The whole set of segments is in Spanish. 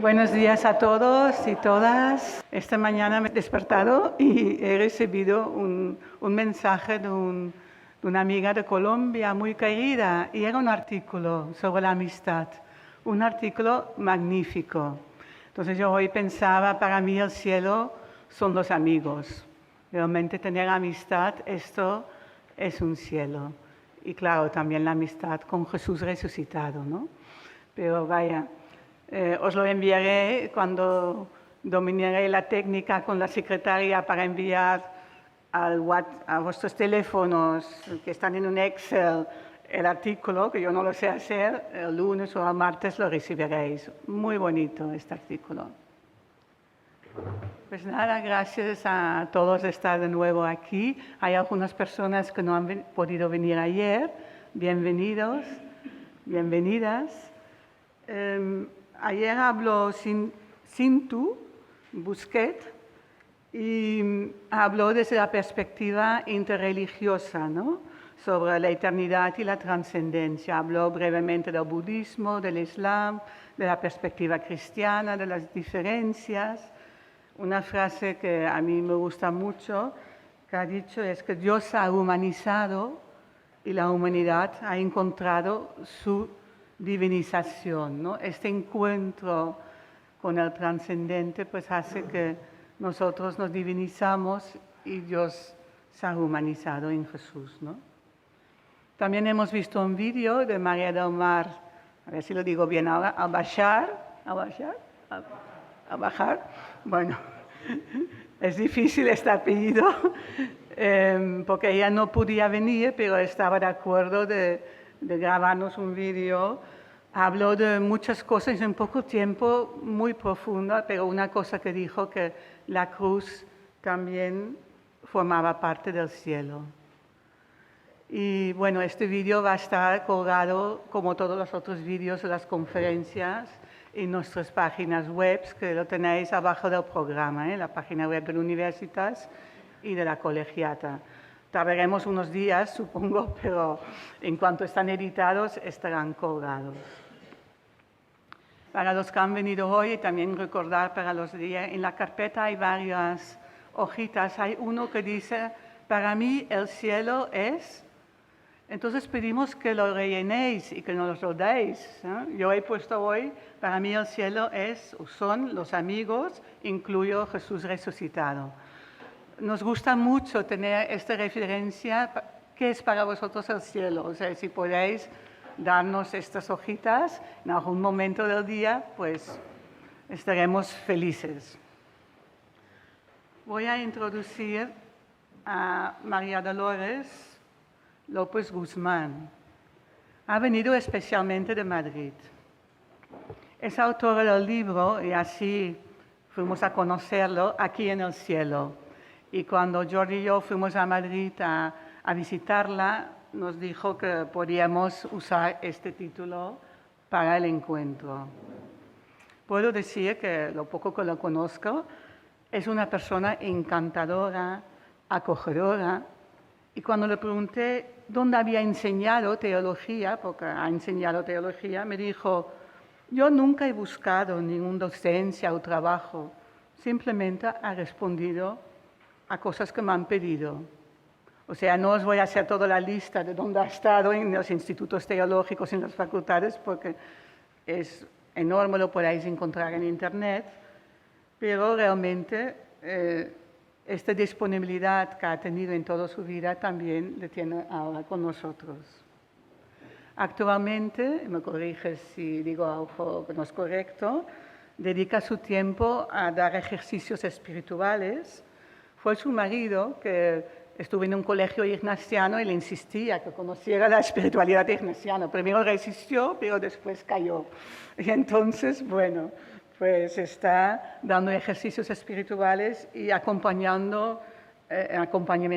Buenos días a todos y todas. Esta mañana me he despertado y he recibido un mensaje de una amiga de Colombia muy querida y era un artículo sobre la amistad, un artículo magnífico. Entonces yo hoy pensaba, para mí el cielo son los amigos. Realmente tener amistad, esto es un cielo. Y claro, también la amistad con Jesús resucitado, ¿no? Pero vaya, os lo enviaré cuando dominaré la técnica con la secretaria para enviar a vuestros teléfonos que están en un Excel el artículo, que yo no lo sé hacer, el lunes o el martes lo recibiréis. Muy bonito este artículo. Pues nada, gracias a todos de estar de nuevo aquí. Hay algunas personas que no han podido venir ayer. Bienvenidos, bienvenidas. Ayer habló Cintu Busquet y habló desde la perspectiva interreligiosa, ¿no? Sobre la eternidad y la trascendencia. Habló brevemente del budismo, del islam, de la perspectiva cristiana, de las diferencias. Una frase que a mí me gusta mucho, que ha dicho, es que Dios ha humanizado y la humanidad ha encontrado su divinización, ¿no? Este encuentro con el trascendente pues hace que nosotros nos divinizamos y Dios se ha humanizado en Jesús, ¿no? También hemos visto un vídeo de María del Mar, a ver si lo digo bien ahora, Al-Bashar, bueno, es difícil este apellido, porque ella no podía venir, pero estaba de acuerdo de grabarnos un vídeo. Habló de muchas cosas en poco tiempo, muy profunda, pero una cosa que dijo, que la cruz también formaba parte del cielo. Y bueno, este vídeo va a estar colgado, como todos los otros vídeos de las conferencias, en nuestras páginas web, que lo tenéis abajo del programa, la página web de la Universitas y de la Colegiata. Tardaremos unos días, supongo, pero en cuanto están editados, estarán colgados. Para los que han venido hoy, también recordar para los días, en la carpeta hay varias hojitas. Hay uno que dice, para mí el cielo es... Entonces pedimos que lo rellenéis y que nos lo deis. Yo he puesto hoy, para mí el cielo es, son los amigos, incluyo Jesús resucitado. Nos gusta mucho tener esta referencia, ¿qué es para vosotros el cielo? O sea, si podéis darnos estas hojitas en algún momento del día, pues estaremos felices. Voy a introducir a María Dolores López Guzmán. Ha venido especialmente de Madrid. Es autora del libro, y así fuimos a conocerlo, Aquí en el cielo. Y cuando Jordi y yo fuimos a Madrid a visitarla, nos dijo que podíamos usar este título para el encuentro. Puedo decir que lo poco que lo conozco, es una persona encantadora, acogedora. Y cuando le pregunté dónde había enseñado teología, porque ha enseñado teología, me dijo, yo nunca he buscado ninguna docencia o trabajo, simplemente ha respondido a cosas que me han pedido. O sea, no os voy a hacer toda la lista de dónde ha estado en los institutos teológicos, en las facultades, porque es enorme, lo podéis encontrar en Internet, pero realmente esta disponibilidad que ha tenido en toda su vida también la tiene ahora con nosotros. Actualmente, me corriges si digo algo que no es correcto, dedica su tiempo a dar ejercicios espirituales. Fue su marido, que estuvo en un colegio ignaciano y le insistía que conociera la espiritualidad ignaciana. Primero resistió, pero después cayó. Y entonces, bueno, pues está dando ejercicios espirituales y acompañamiento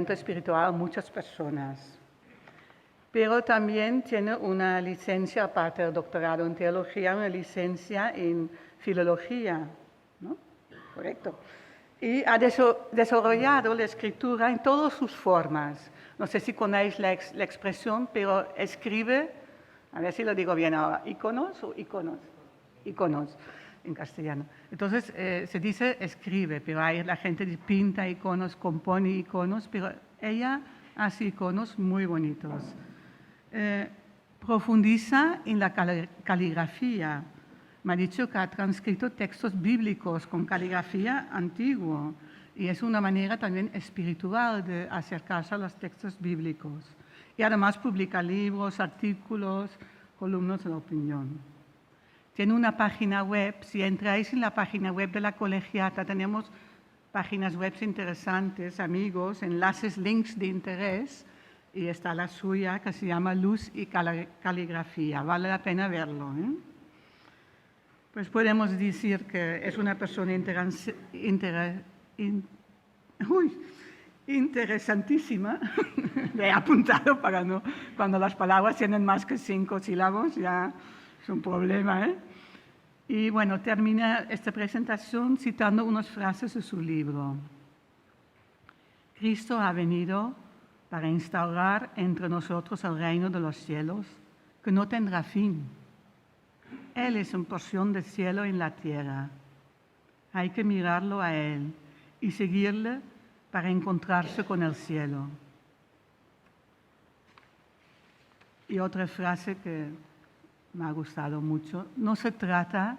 espiritual a muchas personas. Pero también tiene una licencia, aparte del doctorado en teología, una licencia en filología, ¿no? Correcto. Y ha desarrollado la escritura en todas sus formas. No sé si conocéis la expresión, pero escribe, a ver si lo digo bien ahora, iconos o iconos. Iconos. en castellano. Entonces, se dice escribe, pero hay la gente que pinta iconos, compone iconos, pero ella hace iconos muy bonitos. Profundiza en la caligrafía. Me ha dicho que ha transcrito textos bíblicos con caligrafía antigua y es una manera también espiritual de acercarse a los textos bíblicos. Y además publica libros, artículos, columnas de opinión. Tiene una página web. Si entráis en la página web de la colegiata, tenemos páginas web interesantes, amigos, enlaces, links de interés, y está la suya que se llama Luz y Caligrafía. Vale la pena verlo, ¿eh? Pues podemos decir que es una persona interesantísima. Le he apuntado para no, cuando las palabras tienen más que 5 sílabos, ya es un problema, ¿eh? Y bueno, termina esta presentación citando unas frases de su libro. Cristo ha venido para instaurar entre nosotros el reino de los cielos, que no tendrá fin. Él es una porción de cielo en la tierra. Hay que mirarlo a Él y seguirle para encontrarse con el cielo. Y otra frase que me ha gustado mucho. No se trata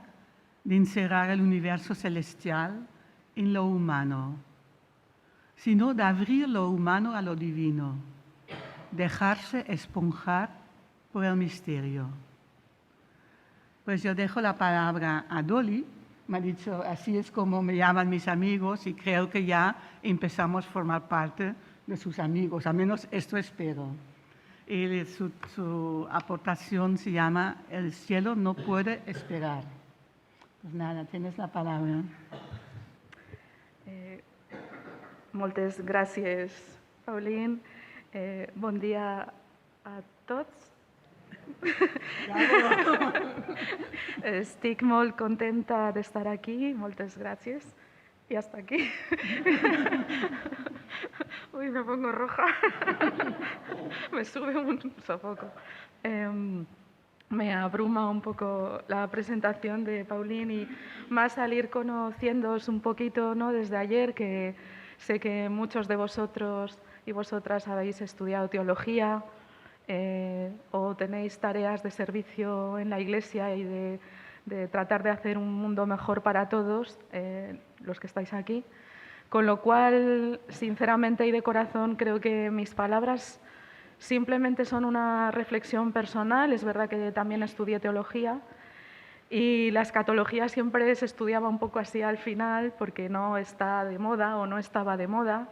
de encerrar el universo celestial en lo humano, sino de abrir lo humano a lo divino, dejarse esponjar por el misterio. Pues yo dejo la palabra a Dolly. Me ha dicho, así es como me llaman mis amigos y creo que ya empezamos a formar parte de sus amigos, al menos esto espero. Y su aportación se llama El cielo no puede esperar. Pues nada, tienes la palabra. Moltes gràcies, Pauline. Bon dia a tots. Estic molt contenta d'estar aquí, moltes gràcies. Y hasta aquí. Uy, me pongo roja. Me sube un sofoco. Me abruma un poco la presentación de Pauline y más salir conociéndoos un poquito, ¿no? Desde ayer, que sé que muchos de vosotros y vosotras habéis estudiado teología o tenéis tareas de servicio en la Iglesia y de tratar de hacer un mundo mejor para todos, los que estáis aquí. Con lo cual, sinceramente y de corazón, creo que mis palabras simplemente son una reflexión personal. Es verdad que también estudié teología y la escatología siempre se estudiaba un poco así al final porque no está de moda o no estaba de moda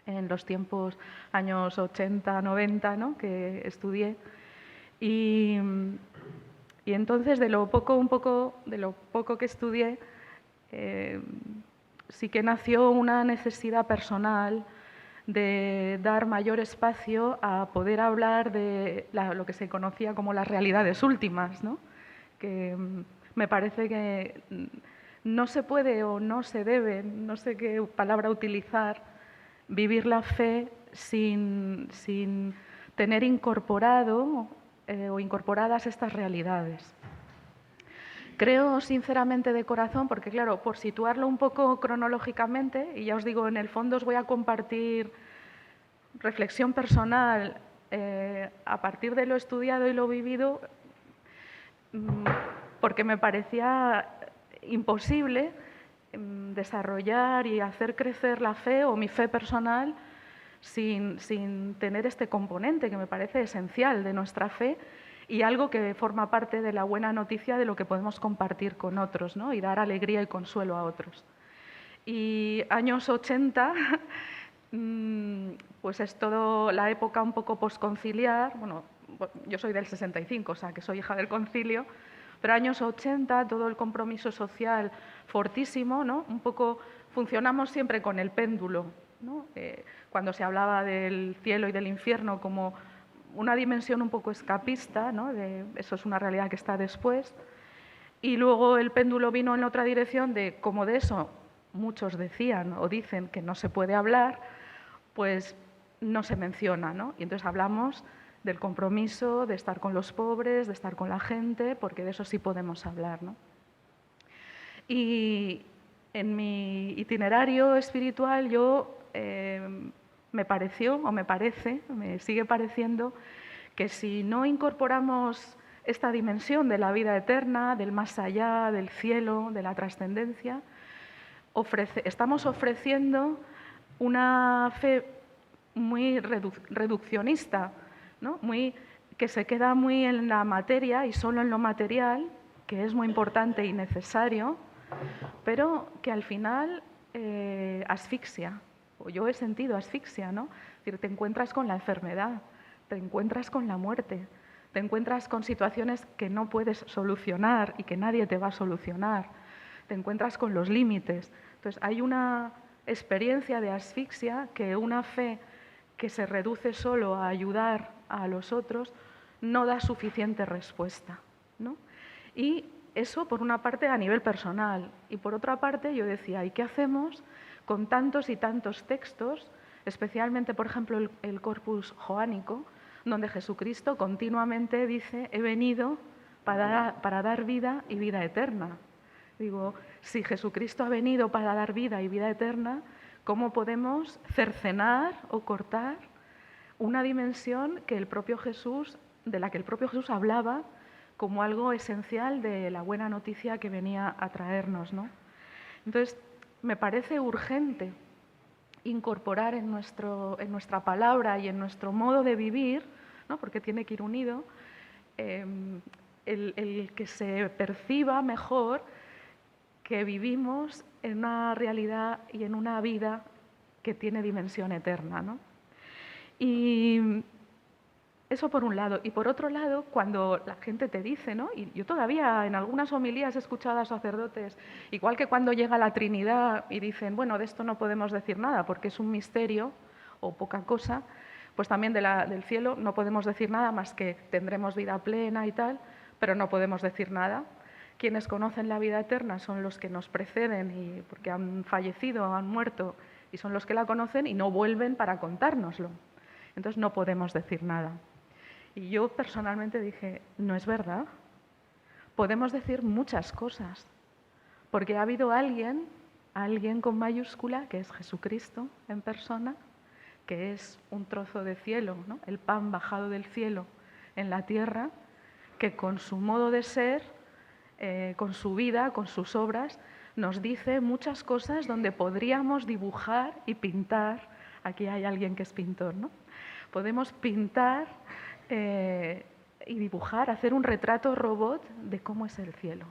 en los tiempos años 80, 90, ¿no? Que estudié. Y entonces, de lo poco que estudié, sí que nació una necesidad personal de dar mayor espacio a poder hablar de lo que se conocía como las realidades últimas, ¿no? Que me parece que no se puede o no se debe, no sé qué palabra utilizar, vivir la fe sin tener incorporado o incorporadas estas realidades. Creo sinceramente de corazón, porque claro, por situarlo un poco cronológicamente, y ya os digo, en el fondo os voy a compartir reflexión personal a partir de lo estudiado y lo vivido, porque me parecía imposible desarrollar y hacer crecer la fe o mi fe personal sin tener este componente que me parece esencial de nuestra fe y algo que forma parte de la buena noticia de lo que podemos compartir con otros, ¿no? Y dar alegría y consuelo a otros. Y años 80, pues es todo la época un poco posconciliar. Bueno, yo soy del 65, o sea que soy hija del concilio, pero años 80, todo el compromiso social fortísimo, ¿no? Un poco funcionamos siempre con el péndulo, ¿no? Cuando se hablaba del cielo y del infierno como una dimensión un poco escapista, ¿no? Eso es una realidad que está después. Y luego el péndulo vino en otra dirección de, como de eso muchos decían o dicen que no se puede hablar, pues no se menciona, ¿no? Y entonces hablamos del compromiso, de estar con los pobres, de estar con la gente, porque de eso sí podemos hablar, ¿no? Y en mi itinerario espiritual me pareció, o me parece, me sigue pareciendo, que si no incorporamos esta dimensión de la vida eterna, del más allá, del cielo, de la trascendencia, estamos ofreciendo una fe muy reduccionista, ¿no? Que se queda muy en la materia y solo en lo material, que es muy importante y necesario, pero que al final asfixia. O yo he sentido asfixia, ¿no? Es decir, te encuentras con la enfermedad, te encuentras con la muerte, te encuentras con situaciones que no puedes solucionar y que nadie te va a solucionar, te encuentras con los límites. Entonces, hay una experiencia de asfixia que una fe que se reduce solo a ayudar a los otros no da suficiente respuesta, ¿no? Y eso, por una parte, a nivel personal. Y por otra parte, yo decía, ¿y qué hacemos con tantos y tantos textos, especialmente, por ejemplo, el corpus joánico, donde Jesucristo continuamente dice, he venido para dar vida y vida eterna? Digo, si Jesucristo ha venido para dar vida y vida eterna, ¿cómo podemos cercenar o cortar una dimensión que el propio Jesús, de la que el propio Jesús hablaba como algo esencial de la buena noticia que venía a traernos, ¿no? Entonces, me parece urgente incorporar en nuestra palabra y en nuestro modo de vivir, ¿no? Porque tiene que ir unido, el que se perciba mejor que vivimos en una realidad y en una vida que tiene dimensión eterna, ¿no? Y eso por un lado. Y por otro lado, cuando la gente te dice, ¿no? Y yo todavía en algunas homilías he escuchado a sacerdotes, igual que cuando llega la Trinidad y dicen, bueno, de esto no podemos decir nada porque es un misterio o poca cosa, pues también del cielo no podemos decir nada más que tendremos vida plena y tal, pero no podemos decir nada. Quienes conocen la vida eterna son los que nos preceden y porque han fallecido, han muerto, y son los que la conocen y no vuelven para contárnoslo. Entonces no podemos decir nada. Y yo personalmente dije, no es verdad. Podemos decir muchas cosas, porque ha habido alguien con mayúscula, que es Jesucristo en persona, que es un trozo de cielo, ¿no? El pan bajado del cielo en la tierra, que con su modo de ser, con su vida, con sus obras, nos dice muchas cosas donde podríamos dibujar y pintar. Aquí hay alguien que es pintor, ¿no? Podemos pintar y dibujar, hacer un retrato robot de cómo es el cielo.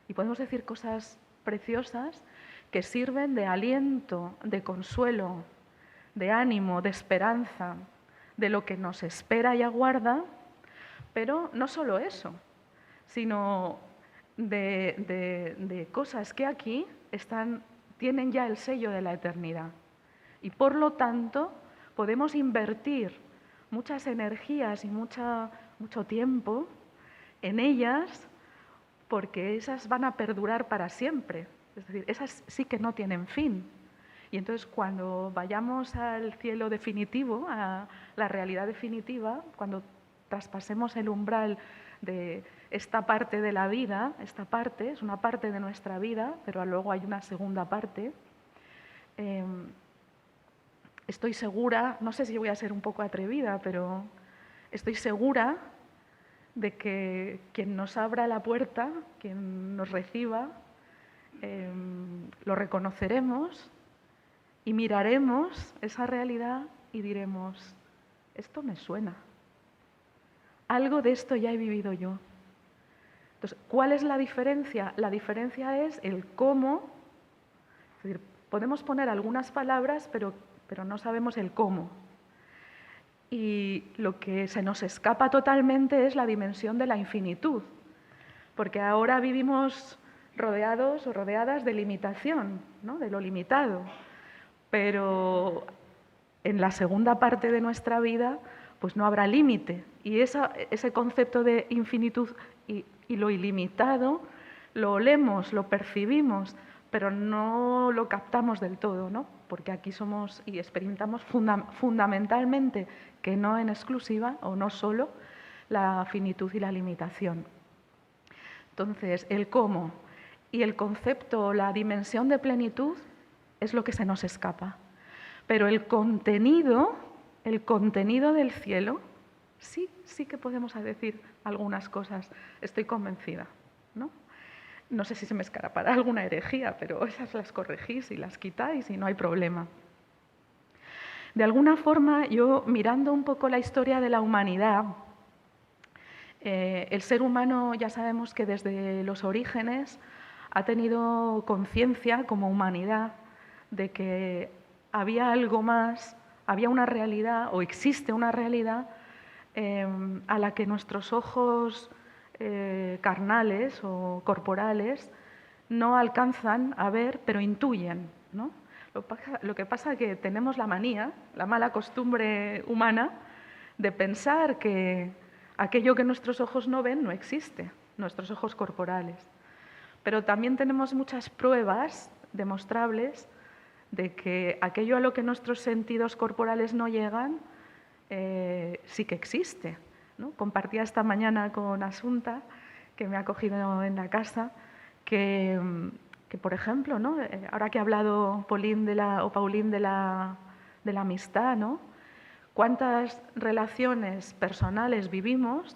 Y podemos decir cosas preciosas que sirven de aliento, de consuelo, de ánimo, de esperanza, de lo que nos espera y aguarda, pero no solo eso, sino de cosas que aquí tienen ya el sello de la eternidad. Y por lo tanto, podemos invertir muchas energías y mucho tiempo en ellas, porque esas van a perdurar para siempre. Es decir, esas sí que no tienen fin. Y entonces cuando vayamos al cielo definitivo, a la realidad definitiva, cuando traspasemos el umbral de esta parte de la vida, esta parte es una parte de nuestra vida, pero luego hay una segunda parte, estoy segura, no sé si voy a ser un poco atrevida, pero estoy segura de que quien nos abra la puerta, quien nos reciba, lo reconoceremos y miraremos esa realidad y diremos, esto me suena, algo de esto ya he vivido yo. Entonces, ¿cuál es la diferencia? La diferencia es el cómo, es decir, podemos poner algunas palabras, pero no sabemos el cómo. Y lo que se nos escapa totalmente es la dimensión de la infinitud, porque ahora vivimos rodeados o rodeadas de limitación, ¿no? De lo limitado. Pero en la segunda parte de nuestra vida, pues no habrá límite. Y ese concepto de infinitud y lo ilimitado lo olemos, lo percibimos, pero no lo captamos del todo, ¿no? Porque aquí somos y experimentamos fundamentalmente, que no en exclusiva o no solo, la finitud y la limitación. Entonces, el cómo. y el concepto, la dimensión de plenitud es lo que se nos escapa. Pero el contenido del cielo, sí que podemos decir algunas cosas, estoy convencida, ¿no? No sé si se me escapará alguna herejía, pero esas las corregís y las quitáis y no hay problema. De alguna forma, yo mirando un poco la historia de la humanidad, el ser humano ya sabemos que desde los orígenes ha tenido conciencia como humanidad de que había algo más, había una realidad o existe una realidad a la que nuestros ojos carnales o corporales no alcanzan a ver, pero intuyen, ¿no? Lo que pasa es que tenemos la manía, la mala costumbre humana, de pensar que aquello que nuestros ojos no ven no existe, nuestros ojos corporales. Pero también tenemos muchas pruebas demostrables de que aquello a lo que nuestros sentidos corporales no llegan sí que existe, ¿no? Compartía esta mañana con Asunta, que me ha acogido en la casa, que por ejemplo, ¿no? Ahora que ha hablado Pauline de la amistad, ¿no? ¿Cuántas relaciones personales vivimos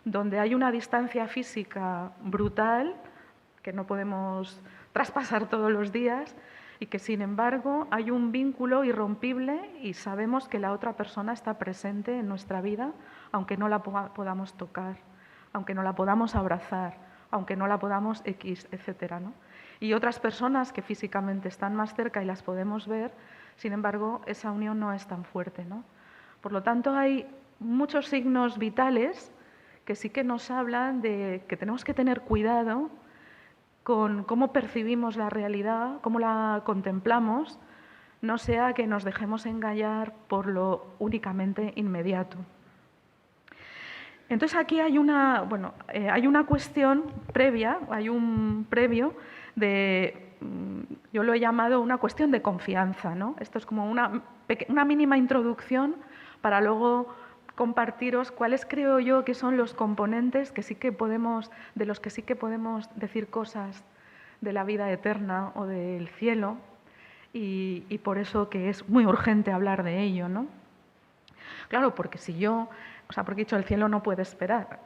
donde hay una distancia física brutal que no podemos traspasar todos los días y que sin embargo hay un vínculo irrompible y sabemos que la otra persona está presente en nuestra vida, aunque no la podamos tocar, aunque no la podamos abrazar, aunque no la podamos etcétera, ¿no? Y otras personas que físicamente están más cerca y las podemos ver, sin embargo, esa unión no es tan fuerte, ¿no? Por lo tanto, hay muchos signos vitales que sí que nos hablan de que tenemos que tener cuidado con cómo percibimos la realidad, cómo la contemplamos, no sea que nos dejemos engañar por lo únicamente inmediato. Entonces aquí hay una cuestión previa, hay un previo de, yo lo he llamado una cuestión de confianza, ¿no? Esto es como una mínima introducción para luego compartiros cuáles creo yo que son los componentes de los que sí que podemos decir cosas de la vida eterna o del cielo y por eso que es muy urgente hablar de ello, ¿no? Claro, porque porque he dicho el cielo no puede esperar,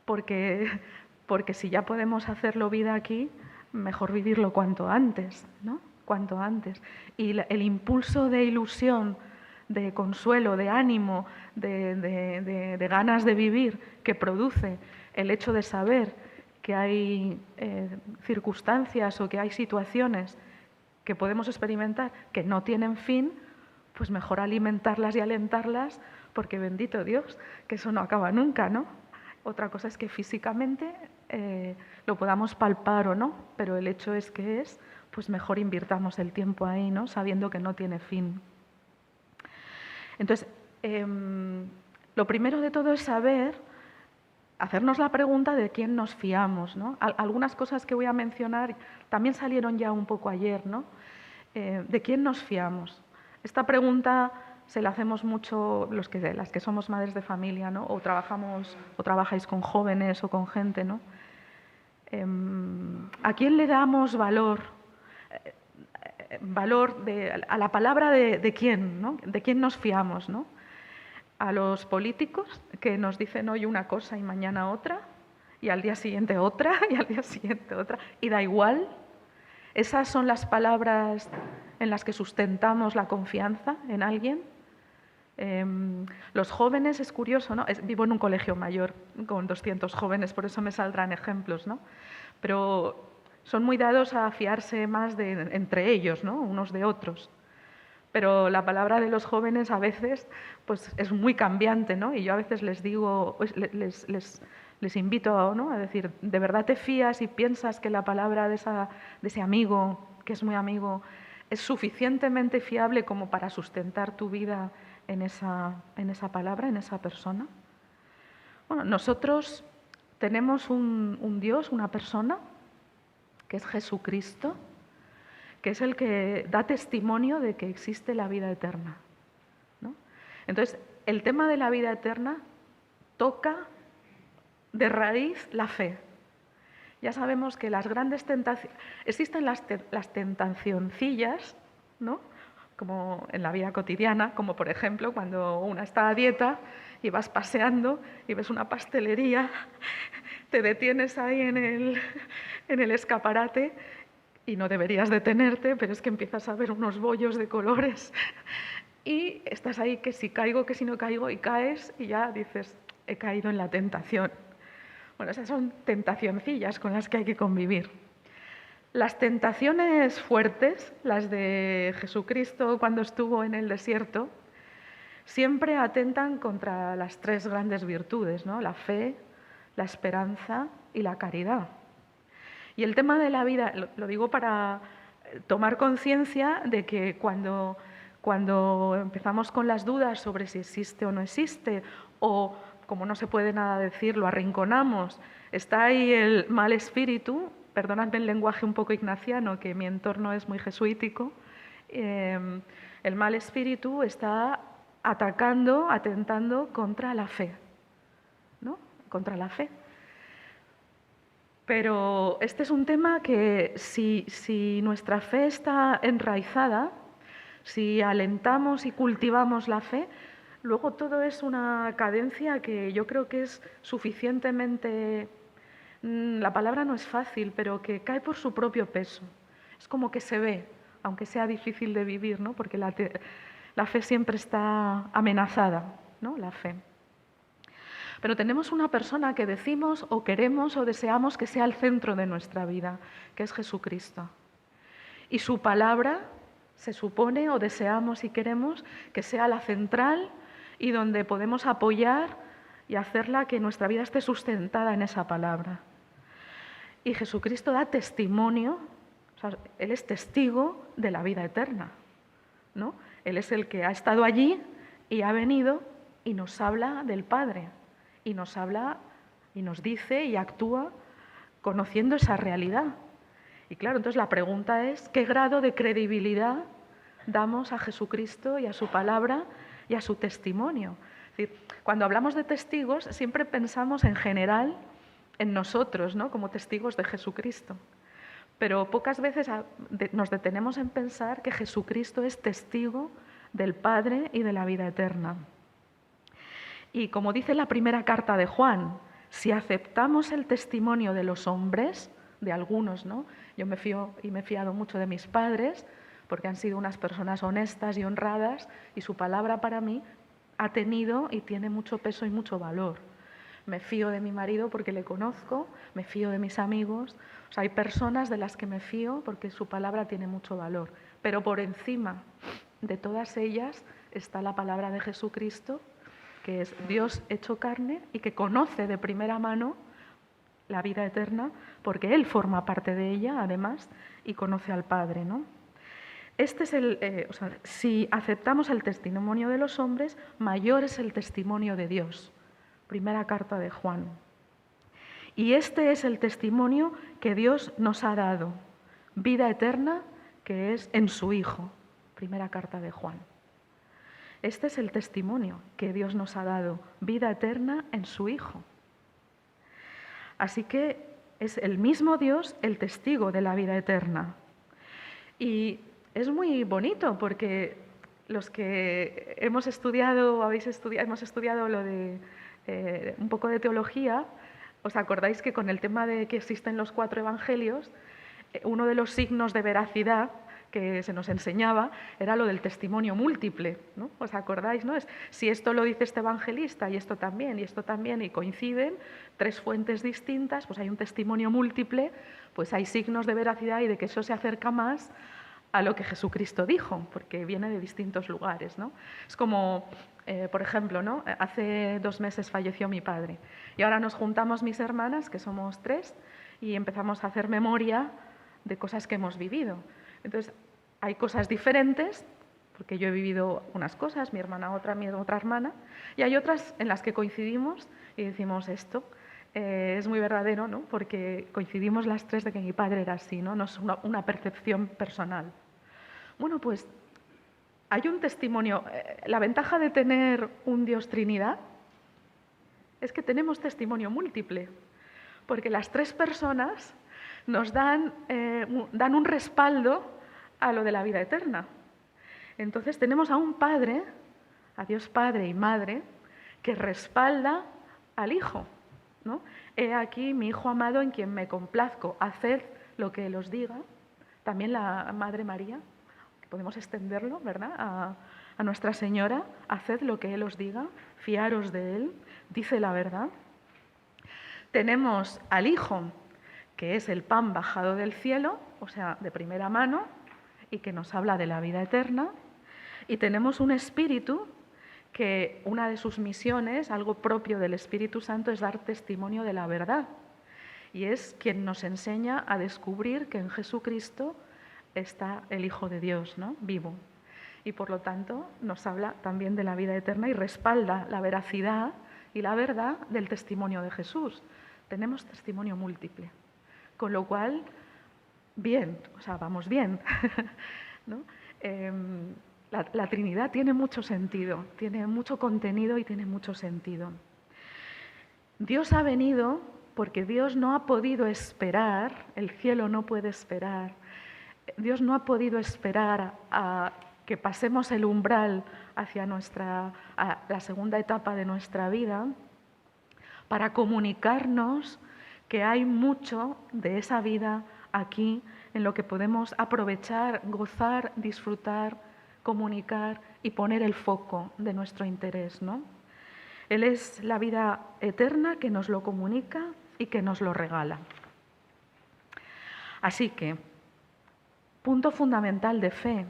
porque si ya podemos hacerlo vida aquí, mejor vivirlo cuanto antes, ¿no? Cuanto antes. Y el impulso de ilusión, de consuelo, de ánimo, de ganas de vivir que produce el hecho de saber que hay circunstancias o que hay situaciones que podemos experimentar que no tienen fin, pues mejor alimentarlas y alentarlas, porque bendito Dios, que eso no acaba nunca, ¿no? Otra cosa es que físicamente lo podamos palpar o no, pero el hecho es que pues mejor invirtamos el tiempo ahí, ¿no? Sabiendo que no tiene fin. Entonces, lo primero de todo es hacernos la pregunta de quién nos fiamos, ¿no? Algunas cosas que voy a mencionar también salieron ya un poco ayer, ¿no? ¿De quién nos fiamos? Esta pregunta se la hacemos mucho las que somos madres de familia, ¿no? O trabajáis con jóvenes o con gente, ¿no? ¿A quién le damos valor? A la palabra de quién, ¿no? ¿De quién nos fiamos, ¿no? A los políticos que nos dicen hoy una cosa y mañana otra, y al día siguiente otra, y al día siguiente otra, y da igual. ¿Esas son las palabras en las que sustentamos la confianza en alguien? Los jóvenes, es curioso, ¿no? Vivo en un colegio mayor con 200 jóvenes, por eso me saldrán ejemplos, ¿no? Pero son muy dados a fiarse más entre ellos, ¿no? Unos de otros. Pero la palabra de los jóvenes a veces pues, es muy cambiante, ¿no? Y yo a veces les digo, les invito, ¿no? A decir, ¿de verdad te fías y piensas que la palabra de ese amigo, que es muy amigo, es suficientemente fiable como para sustentar tu vida en esa palabra, en esa persona? Bueno, nosotros tenemos un Dios, una persona, que es Jesucristo, que es el que da testimonio de que existe la vida eterna, ¿no? Entonces, el tema de la vida eterna toca de raíz la fe. Ya sabemos que las grandes tentaciones, existen las tentacioncillas, ¿no? Como en la vida cotidiana, como por ejemplo cuando una está a dieta y vas paseando y ves una pastelería, te detienes ahí en el escaparate y no deberías detenerte, pero es que empiezas a ver unos bollos de colores y estás ahí que si caigo, que si no caigo, y caes y ya dices, he caído en la tentación. Bueno, esas son tentacioncillas con las que hay que convivir. Las tentaciones fuertes, las de Jesucristo cuando estuvo en el desierto, siempre atentan contra las tres grandes virtudes, ¿no? La fe, la esperanza y la caridad. Y el tema de la vida, lo digo para tomar conciencia de que cuando empezamos con las dudas sobre si existe o no existe, o como no se puede nada decir, lo arrinconamos, está ahí el mal espíritu, perdonadme el lenguaje un poco ignaciano, que mi entorno es muy jesuítico, el mal espíritu está atacando, atentando contra la fe, ¿no? Contra la fe. Pero este es un tema que si nuestra fe está enraizada, si alentamos y cultivamos la fe, luego todo es una cadencia que yo creo que es suficientemente, la palabra no es fácil, pero que cae por su propio peso. Es como que se ve, aunque sea difícil de vivir, ¿no? Porque la fe siempre está amenazada, ¿no? La fe. Pero tenemos una persona que decimos o queremos o deseamos que sea el centro de nuestra vida, que es Jesucristo. Y su palabra se supone o deseamos y queremos que sea la central y donde podemos apoyar y hacerla que nuestra vida esté sustentada en esa palabra. Y Jesucristo da testimonio, o sea, Él es testigo de la vida eterna, ¿no? Él es el que ha estado allí y ha venido y nos habla del Padre. Y nos habla y nos dice y actúa conociendo esa realidad. Y claro, entonces la pregunta es, ¿qué grado de credibilidad damos a Jesucristo y a su palabra y a su testimonio? Es decir, cuando hablamos de testigos, siempre pensamos en general en nosotros, ¿no? Como testigos de Jesucristo. Pero pocas veces nos detenemos en pensar que Jesucristo es testigo del Padre y de la vida eterna. Y como dice la primera carta de Juan, si aceptamos el testimonio de los hombres, de algunos, ¿no? Yo me fío y me he fiado mucho de mis padres, porque han sido unas personas honestas y honradas, y su palabra para mí ha tenido y tiene mucho peso y mucho valor. Me fío de mi marido porque le conozco, me fío de mis amigos. O sea, hay personas de las que me fío porque su palabra tiene mucho valor. Pero por encima de todas ellas está la palabra de Jesucristo, que es Dios hecho carne y que conoce de primera mano la vida eterna, porque Él forma parte de ella, además, y conoce al Padre, ¿no? Este es si aceptamos el testimonio de los hombres, mayor es el testimonio de Dios. Primera carta de Juan. Y este es el testimonio que Dios nos ha dado, vida eterna, que es en su Hijo. Primera carta de Juan. Este es el testimonio que Dios nos ha dado, vida eterna en su Hijo. Así que es el mismo Dios el testigo de la vida eterna. Y es muy bonito porque los que hemos estudiado lo de un poco de teología, ¿os acordáis que con el tema de que existen los 4 evangelios, uno de los signos de veracidad que se nos enseñaba era lo del testimonio múltiple, ¿no? ¿Os acordáis, no? Si esto lo dice este evangelista y esto también, y coinciden, 3 fuentes distintas, pues hay un testimonio múltiple, pues hay signos de veracidad y de que eso se acerca más a lo que Jesucristo dijo, porque viene de distintos lugares, ¿no? Es como, por ejemplo, ¿no? Hace 2 meses falleció mi padre y ahora nos juntamos mis hermanas, que somos 3, y empezamos a hacer memoria de cosas que hemos vivido. Entonces, hay cosas diferentes, porque yo he vivido unas cosas, mi otra hermana, y hay otras en las que coincidimos y decimos esto. Es muy verdadero, ¿no? Porque coincidimos las 3 de que mi padre era así, ¿no? No es una percepción personal. Bueno, pues hay un testimonio. La ventaja de tener un Dios Trinidad es que tenemos testimonio múltiple, porque las tres personas nos dan un respaldo a lo de la vida eterna. Entonces tenemos a un Padre, a Dios Padre y Madre, que respalda al Hijo, ¿no? He aquí mi Hijo amado en quien me complazco, haced lo que Él os diga. También la Madre María, podemos extenderlo, ¿verdad?, a Nuestra Señora, haced lo que Él os diga, fiaros de Él, dice la verdad. Tenemos al Hijo, que es el pan bajado del cielo, o sea, de primera mano, y que nos habla de la vida eterna. Y tenemos un Espíritu que una de sus misiones, algo propio del Espíritu Santo, es dar testimonio de la verdad. Y es quien nos enseña a descubrir que en Jesucristo está el Hijo de Dios, ¿no?, vivo. Y por lo tanto nos habla también de la vida eterna y respalda la veracidad y la verdad del testimonio de Jesús. Tenemos testimonio múltiple, con lo cual, bien, o sea, vamos bien, ¿no? La Trinidad tiene mucho sentido, tiene mucho contenido y tiene mucho sentido. Dios ha venido porque Dios no ha podido esperar, el cielo no puede esperar, Dios no ha podido esperar a que pasemos el umbral hacia la segunda etapa de nuestra vida para comunicarnos que hay mucho de esa vida aquí en lo que podemos aprovechar, gozar, disfrutar, comunicar y poner el foco de nuestro interés, ¿no? Él es la vida eterna que nos lo comunica y que nos lo regala. Así que, punto fundamental de fe,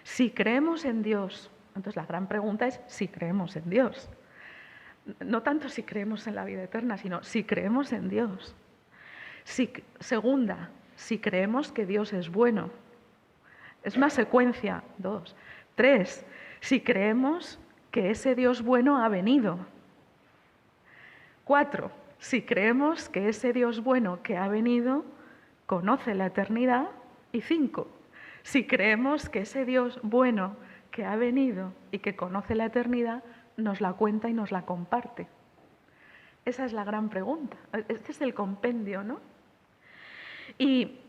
si creemos en Dios, entonces la gran pregunta es si creemos en Dios. No tanto si creemos en la vida eterna, sino si creemos en Dios. Segunda, si creemos que Dios es bueno. Es una secuencia. 2. 3. Si creemos que ese Dios bueno ha venido. 4. Si creemos que ese Dios bueno que ha venido conoce la eternidad. Y 5. Si creemos que ese Dios bueno que ha venido y que conoce la eternidad nos la cuenta y nos la comparte. Esa es la gran pregunta. Este es el compendio, ¿no? Y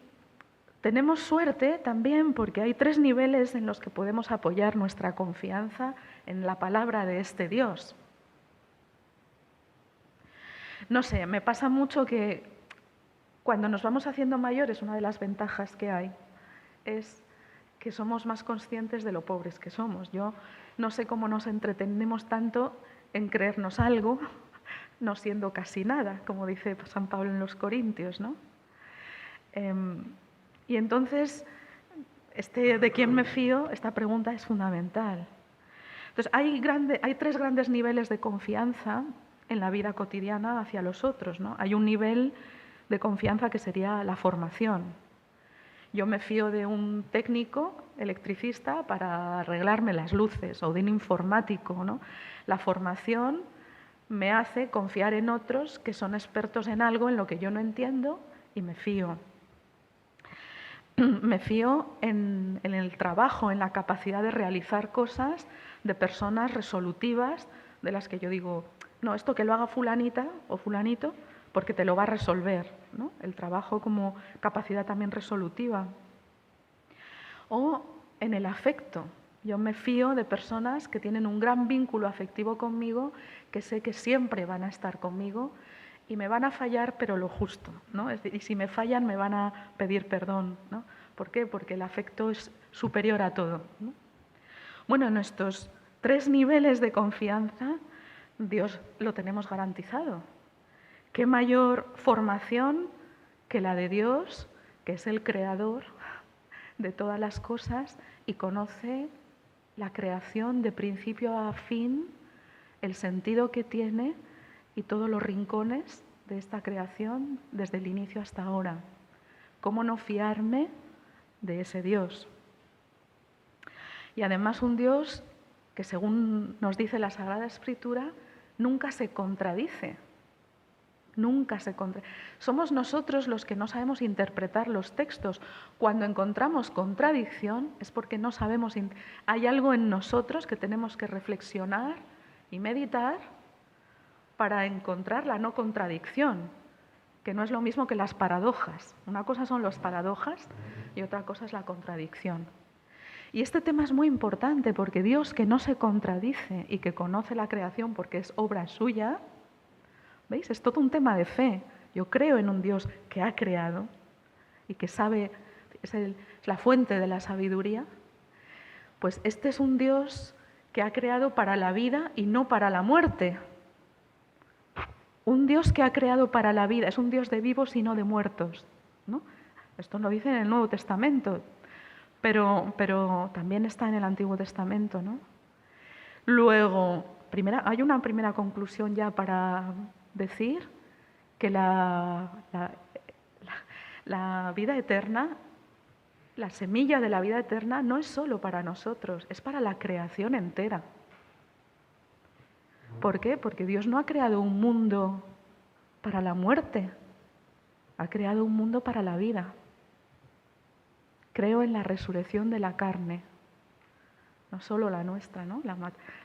tenemos suerte también porque hay 3 niveles en los que podemos apoyar nuestra confianza en la palabra de este Dios. No sé, me pasa mucho que cuando nos vamos haciendo mayores, una de las ventajas que hay es que somos más conscientes de lo pobres que somos. Yo no sé cómo nos entretenemos tanto en creernos algo, no siendo casi nada, como dice San Pablo en los Corintios, ¿no? Y entonces, ¿de quién me fío? Esta pregunta es fundamental. Entonces, hay 3 grandes niveles de confianza en la vida cotidiana hacia los otros, ¿no? Hay un nivel de confianza que sería la formación. Yo me fío de un técnico electricista para arreglarme las luces o de un informático, ¿no? La formación me hace confiar en otros que son expertos en algo en lo que yo no entiendo y me fío. Me fío en el trabajo, en la capacidad de realizar cosas de personas resolutivas de las que yo digo, no, esto que lo haga fulanita o fulanito porque te lo va a resolver, ¿no? El trabajo como capacidad también resolutiva. O en el afecto. Yo me fío de personas que tienen un gran vínculo afectivo conmigo, que sé que siempre van a estar conmigo y me van a fallar, pero lo justo, ¿no? Y si me fallan, me van a pedir perdón, ¿no? ¿Por qué? Porque el afecto es superior a todo, ¿no? Bueno, en estos 3 niveles de confianza, Dios lo tenemos garantizado. ¿Qué mayor formación que la de Dios, que es el creador de todas las cosas y conoce la creación de principio a fin, el sentido que tiene y todos los rincones de esta creación desde el inicio hasta ahora? ¿Cómo no fiarme de ese Dios? Y además un Dios que, según nos dice la Sagrada Escritura, nunca se contradice. Nunca se contradice. Somos nosotros los que no sabemos interpretar los textos. Cuando encontramos contradicción es porque no sabemos. Hay algo en nosotros que tenemos que reflexionar y meditar para encontrar la no contradicción. que no es lo mismo que las paradojas. Una cosa son las paradojas y otra cosa es la contradicción. Y este tema es muy importante porque Dios, que no se contradice y que conoce la creación porque es obra suya, ¿veis? Es todo un tema de fe. Yo creo en un Dios que ha creado y que sabe, es la fuente de la sabiduría. Pues este es un Dios que ha creado para la vida y no para la muerte. Un Dios que ha creado para la vida, es un Dios de vivos y no de muertos, ¿no? Esto lo dice en el Nuevo Testamento, pero también está en el Antiguo Testamento, ¿no? Luego, hay una primera conclusión ya para decir que la vida eterna, la semilla de la vida eterna no es solo para nosotros, es para la creación entera. ¿Por qué? Porque Dios no ha creado un mundo para la muerte, ha creado un mundo para la vida. Creo en la resurrección de la carne, no solo la nuestra, ¿no?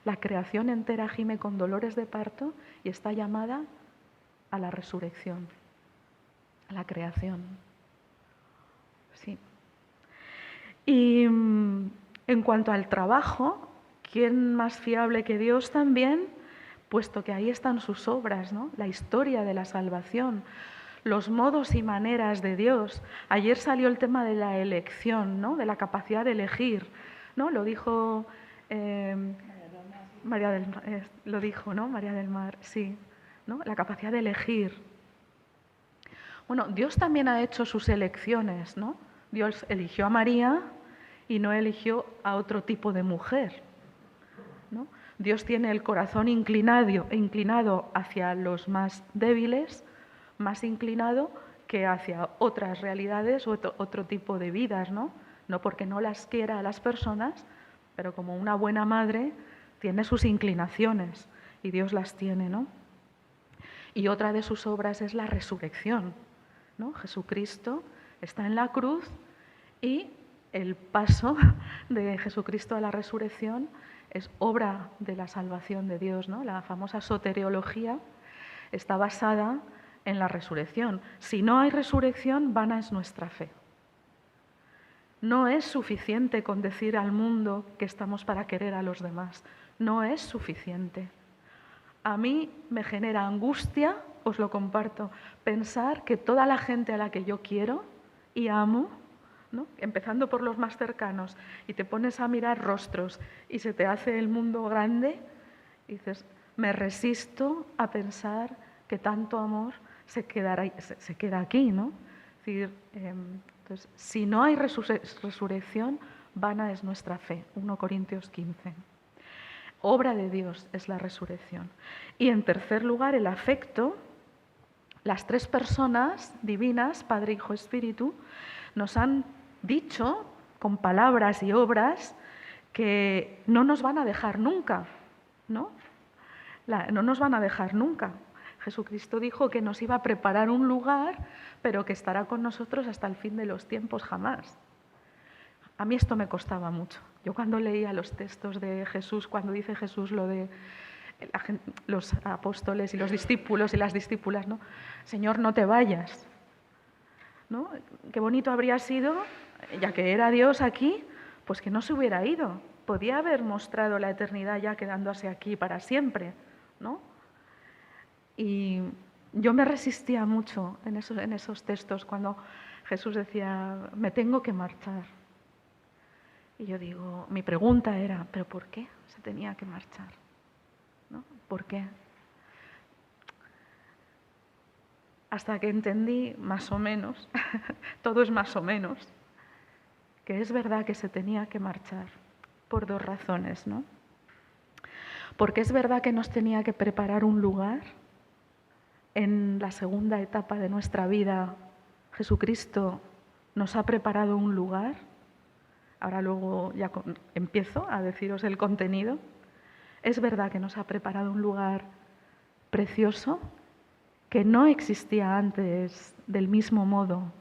La creación entera gime con dolores de parto y está llamada a la resurrección, a la creación. Sí. Y en cuanto al trabajo, ¿quién más fiable que Dios también? Puesto que ahí están sus obras, ¿no? La historia de la salvación, los modos y maneras de Dios. Ayer salió el tema de la elección, ¿no? De la capacidad de elegir, ¿no? Lo dijo María del Mar, lo dijo, ¿no? María del Mar, sí, ¿no? La capacidad de elegir. Bueno, Dios también ha hecho sus elecciones, ¿no? Dios eligió a María y no eligió a otro tipo de mujer, ¿no? Dios tiene el corazón inclinado hacia los más débiles, más inclinado que hacia otras realidades o otro tipo de vidas, ¿no? No porque no las quiera a las personas, pero como una buena madre tiene sus inclinaciones y Dios las tiene, ¿no? Y otra de sus obras es la resurrección, ¿no? Jesucristo está en la cruz y el paso de Jesucristo a la resurrección es obra de la salvación de Dios, ¿no? La famosa soteriología está basada en la resurrección. Si no hay resurrección, vana es nuestra fe. No es suficiente con decir al mundo que estamos para querer a los demás. No es suficiente. A mí me genera angustia, os lo comparto, pensar que toda la gente a la que yo quiero y amo, ¿no? Empezando por los más cercanos, y te pones a mirar rostros y se te hace el mundo grande, y dices, me resisto a pensar que tanto amor se queda aquí, ¿no? Es decir, entonces, si no hay resurrección, vana es nuestra fe. 1 Corintios 15. Obra de Dios es la resurrección. Y en tercer lugar, el afecto. Las tres personas divinas, Padre, Hijo, Espíritu, nos han dicho con palabras y obras que no nos van a dejar nunca, ¿no? No nos van a dejar nunca. Jesucristo dijo que nos iba a preparar un lugar, pero que estará con nosotros hasta el fin de los tiempos jamás. A mí esto me costaba mucho. Yo cuando leía los textos de Jesús, cuando dice Jesús lo de los apóstoles y los discípulos y las discípulas, ¿no? Señor, no te vayas, ¿no? Qué bonito habría sido, ya que era Dios aquí, pues que no se hubiera ido. Podía haber mostrado la eternidad ya quedándose aquí para siempre, ¿no? Y yo me resistía mucho en esos textos cuando Jesús decía, me tengo que marchar. Y yo digo, mi pregunta era, ¿pero por qué se tenía que marchar? ¿No? ¿Por qué? Hasta que entendí, más o menos, todo es más o menos, que es verdad que se tenía que marchar por dos razones, ¿no? Porque es verdad que nos tenía que preparar un lugar. En la segunda etapa de nuestra vida, Jesucristo nos ha preparado un lugar. Ahora luego ya empiezo a deciros el contenido. Es verdad que nos ha preparado un lugar precioso que no existía antes del mismo modo,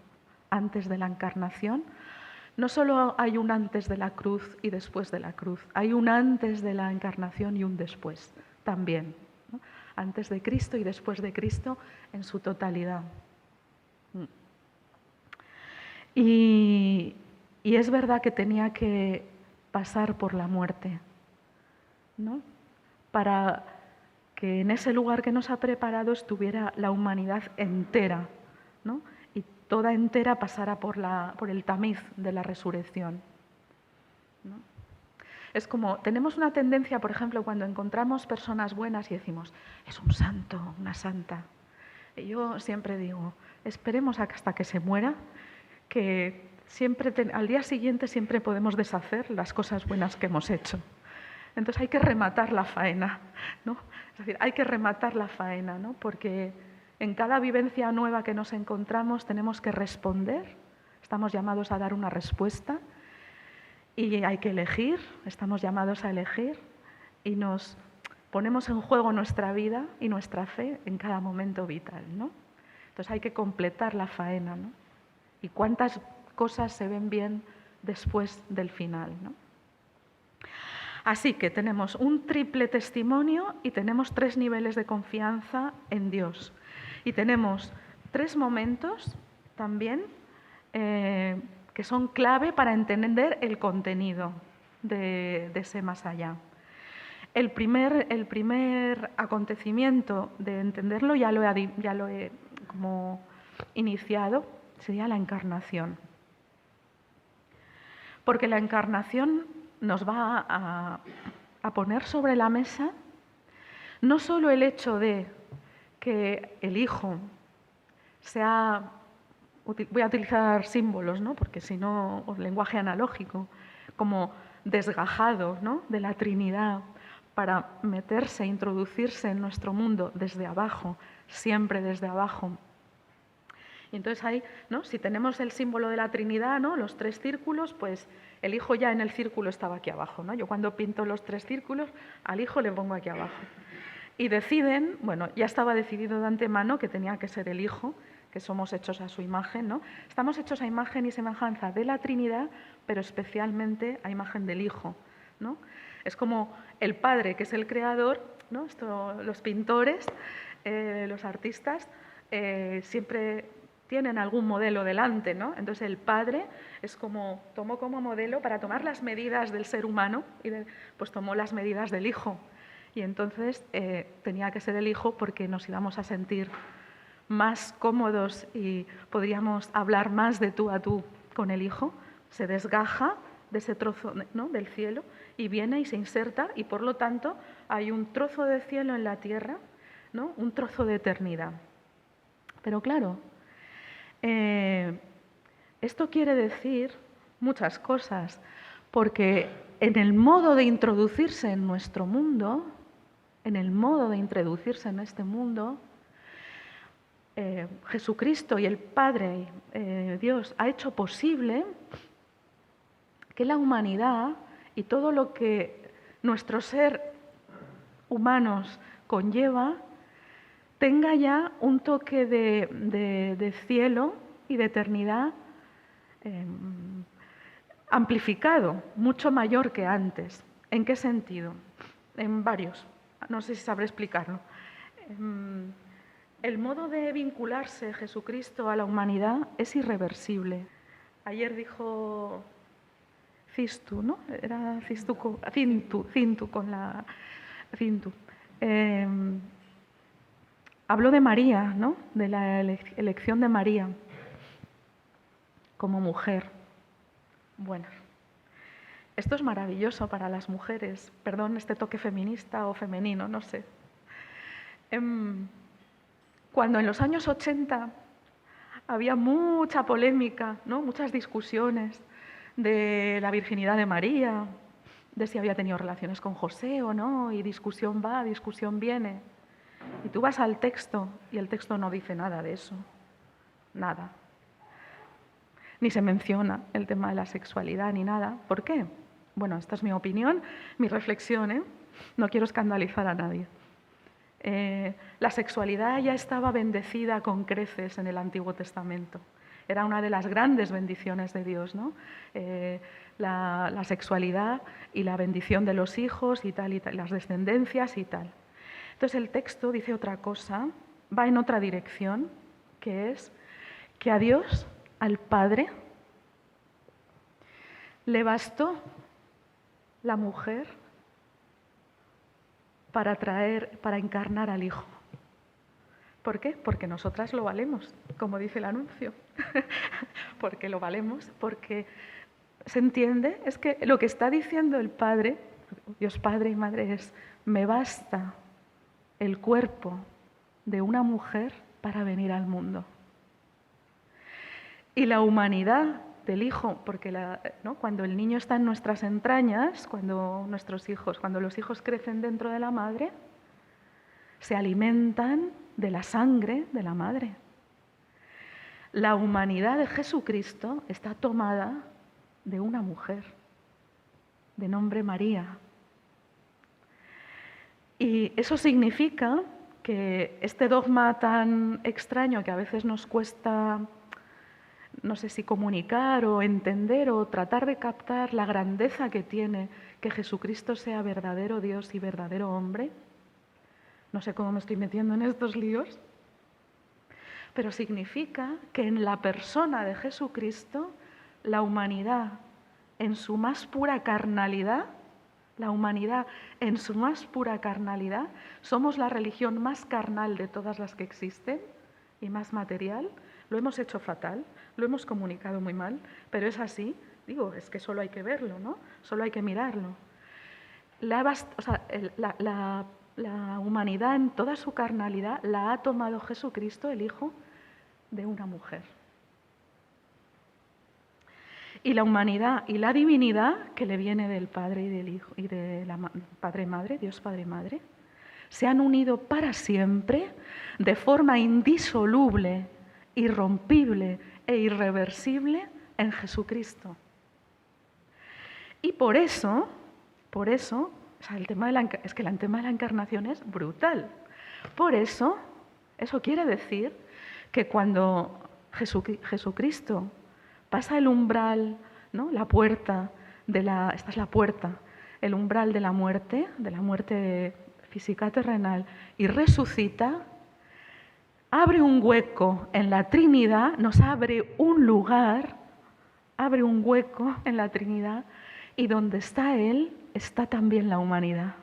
antes de la encarnación. No solo hay un antes de la cruz y después de la cruz, hay un antes de la encarnación y un después también, ¿no? Antes de Cristo y después de Cristo en su totalidad. Y es verdad que tenía que pasar por la muerte, ¿no? Para que en ese lugar que nos ha preparado estuviera la humanidad entera, ¿no? Y toda entera pasara por el tamiz de la resurrección, ¿no? Es como, tenemos una tendencia, por ejemplo, cuando encontramos personas buenas y decimos, es un santo, una santa. Y yo siempre digo, esperemos hasta que se muera, que siempre al día siguiente siempre podemos deshacer las cosas buenas que hemos hecho. Entonces hay que rematar la faena, ¿no? Es decir, hay que rematar la faena, ¿no? Porque en cada vivencia nueva que nos encontramos tenemos que responder, estamos llamados a dar una respuesta y hay que elegir, estamos llamados a elegir y nos ponemos en juego nuestra vida y nuestra fe en cada momento vital, ¿no? Entonces hay que completar la faena, ¿no? Y cuántas cosas se ven bien después del final, ¿no? Así que tenemos un triple testimonio y tenemos 3 niveles de confianza en Dios. Y tenemos 3 momentos también que son clave para entender el contenido de ese más allá. El primer acontecimiento de entenderlo ya lo he como iniciado, sería la encarnación. Porque la encarnación nos va a poner sobre la mesa no solo el hecho de que el Hijo sea, voy a utilizar símbolos, ¿no? Porque si no, lenguaje analógico, como desgajado, ¿no? De la Trinidad para meterse, introducirse en nuestro mundo desde abajo, siempre desde abajo. Y entonces ahí, ¿no? Si tenemos el símbolo de la Trinidad, ¿no? Los 3 círculos, pues el Hijo ya en el círculo estaba aquí abajo, ¿no? Yo cuando pinto los 3 círculos, al Hijo le pongo aquí abajo. Y deciden, bueno, ya estaba decidido de antemano que tenía que ser el Hijo, que somos hechos a su imagen, ¿no? Estamos hechos a imagen y semejanza de la Trinidad, pero especialmente a imagen del Hijo, ¿no? Es como el Padre, que es el creador, ¿no? Los pintores, los artistas, siempre tienen algún modelo delante, ¿no? Entonces el Padre es como, tomó como modelo para tomar las medidas del ser humano, y pues tomó las medidas del Hijo. Y entonces tenía que ser el Hijo porque nos íbamos a sentir más cómodos y podríamos hablar más de tú a tú con el Hijo. Se desgaja de ese trozo, ¿no? Del cielo y viene y se inserta y por lo tanto hay un trozo de cielo en la tierra, ¿no? Un trozo de eternidad. Pero claro, esto quiere decir muchas cosas, porque en el modo de introducirse en nuestro mundo, en el modo de introducirse en este mundo, Jesucristo y el Padre, Dios, ha hecho posible que la humanidad y todo lo que nuestro ser humanos conlleva tenga ya un toque de cielo y de eternidad amplificado, mucho mayor que antes. ¿En qué sentido? En varios. No sé si sabré explicarlo. El modo de vincularse Jesucristo a la humanidad es irreversible. Ayer dijo Cistu, ¿no? Era Cintu con la Cintu. Habló de María, ¿no? De la elección de María como mujer. Bueno, esto es maravilloso para las mujeres. Perdón, este toque feminista o femenino, no sé. Cuando en los años 80 había mucha polémica, ¿no? Muchas discusiones de la virginidad de María, de si había tenido relaciones con José o no, y discusión va, discusión viene. Y tú vas al texto y el texto no dice nada de eso, nada. Ni se menciona el tema de la sexualidad ni nada. ¿Por qué? Bueno, esta es mi opinión, mi reflexión, ¿eh? No quiero escandalizar a nadie. La sexualidad ya estaba bendecida con creces en el Antiguo Testamento. Era una de las grandes bendiciones de Dios, ¿no? La sexualidad y la bendición de los hijos y tal, las descendencias y tal. Entonces el texto dice otra cosa, va en otra dirección, que es que a Dios, al Padre, le bastó la mujer para encarnar al Hijo. ¿Por qué? Porque nosotras lo valemos, como dice el anuncio. Porque lo valemos, porque se entiende, es que lo que está diciendo el Padre, Dios Padre y Madre, es: me basta el cuerpo de una mujer para venir al mundo. Y la humanidad del Hijo, porque ¿no? Cuando el niño está en nuestras entrañas, cuando los hijos crecen dentro de la madre, se alimentan de la sangre de la madre. La humanidad de Jesucristo está tomada de una mujer, de nombre María. Y eso significa que este dogma tan extraño que a veces nos cuesta, no sé si comunicar o entender o tratar de captar la grandeza que tiene que Jesucristo sea verdadero Dios y verdadero hombre. No sé cómo me estoy metiendo en estos líos, pero significa que en la persona de Jesucristo, la humanidad en su más pura carnalidad, somos la religión más carnal de todas las que existen y más material. Lo hemos hecho fatal, lo hemos comunicado muy mal, pero es así. Digo, es que solo hay que verlo, ¿no? Solo hay que mirarlo. La humanidad en toda su carnalidad la ha tomado Jesucristo, el Hijo, de una mujer. Y la humanidad y la divinidad que le viene del Padre y del Hijo y de la Padre y Madre, Dios Padre y Madre, se han unido para siempre de forma indisoluble, irrompible e irreversible en Jesucristo. Y por eso, o sea, el tema de la encarnación es brutal. Por eso quiere decir que cuando Jesucristo pasa el umbral, ¿no? La puerta esta es la puerta, el umbral de la muerte física terrenal, y resucita, abre un hueco en la Trinidad, nos abre un lugar, abre un hueco en la Trinidad, y donde está Él, está también la humanidad.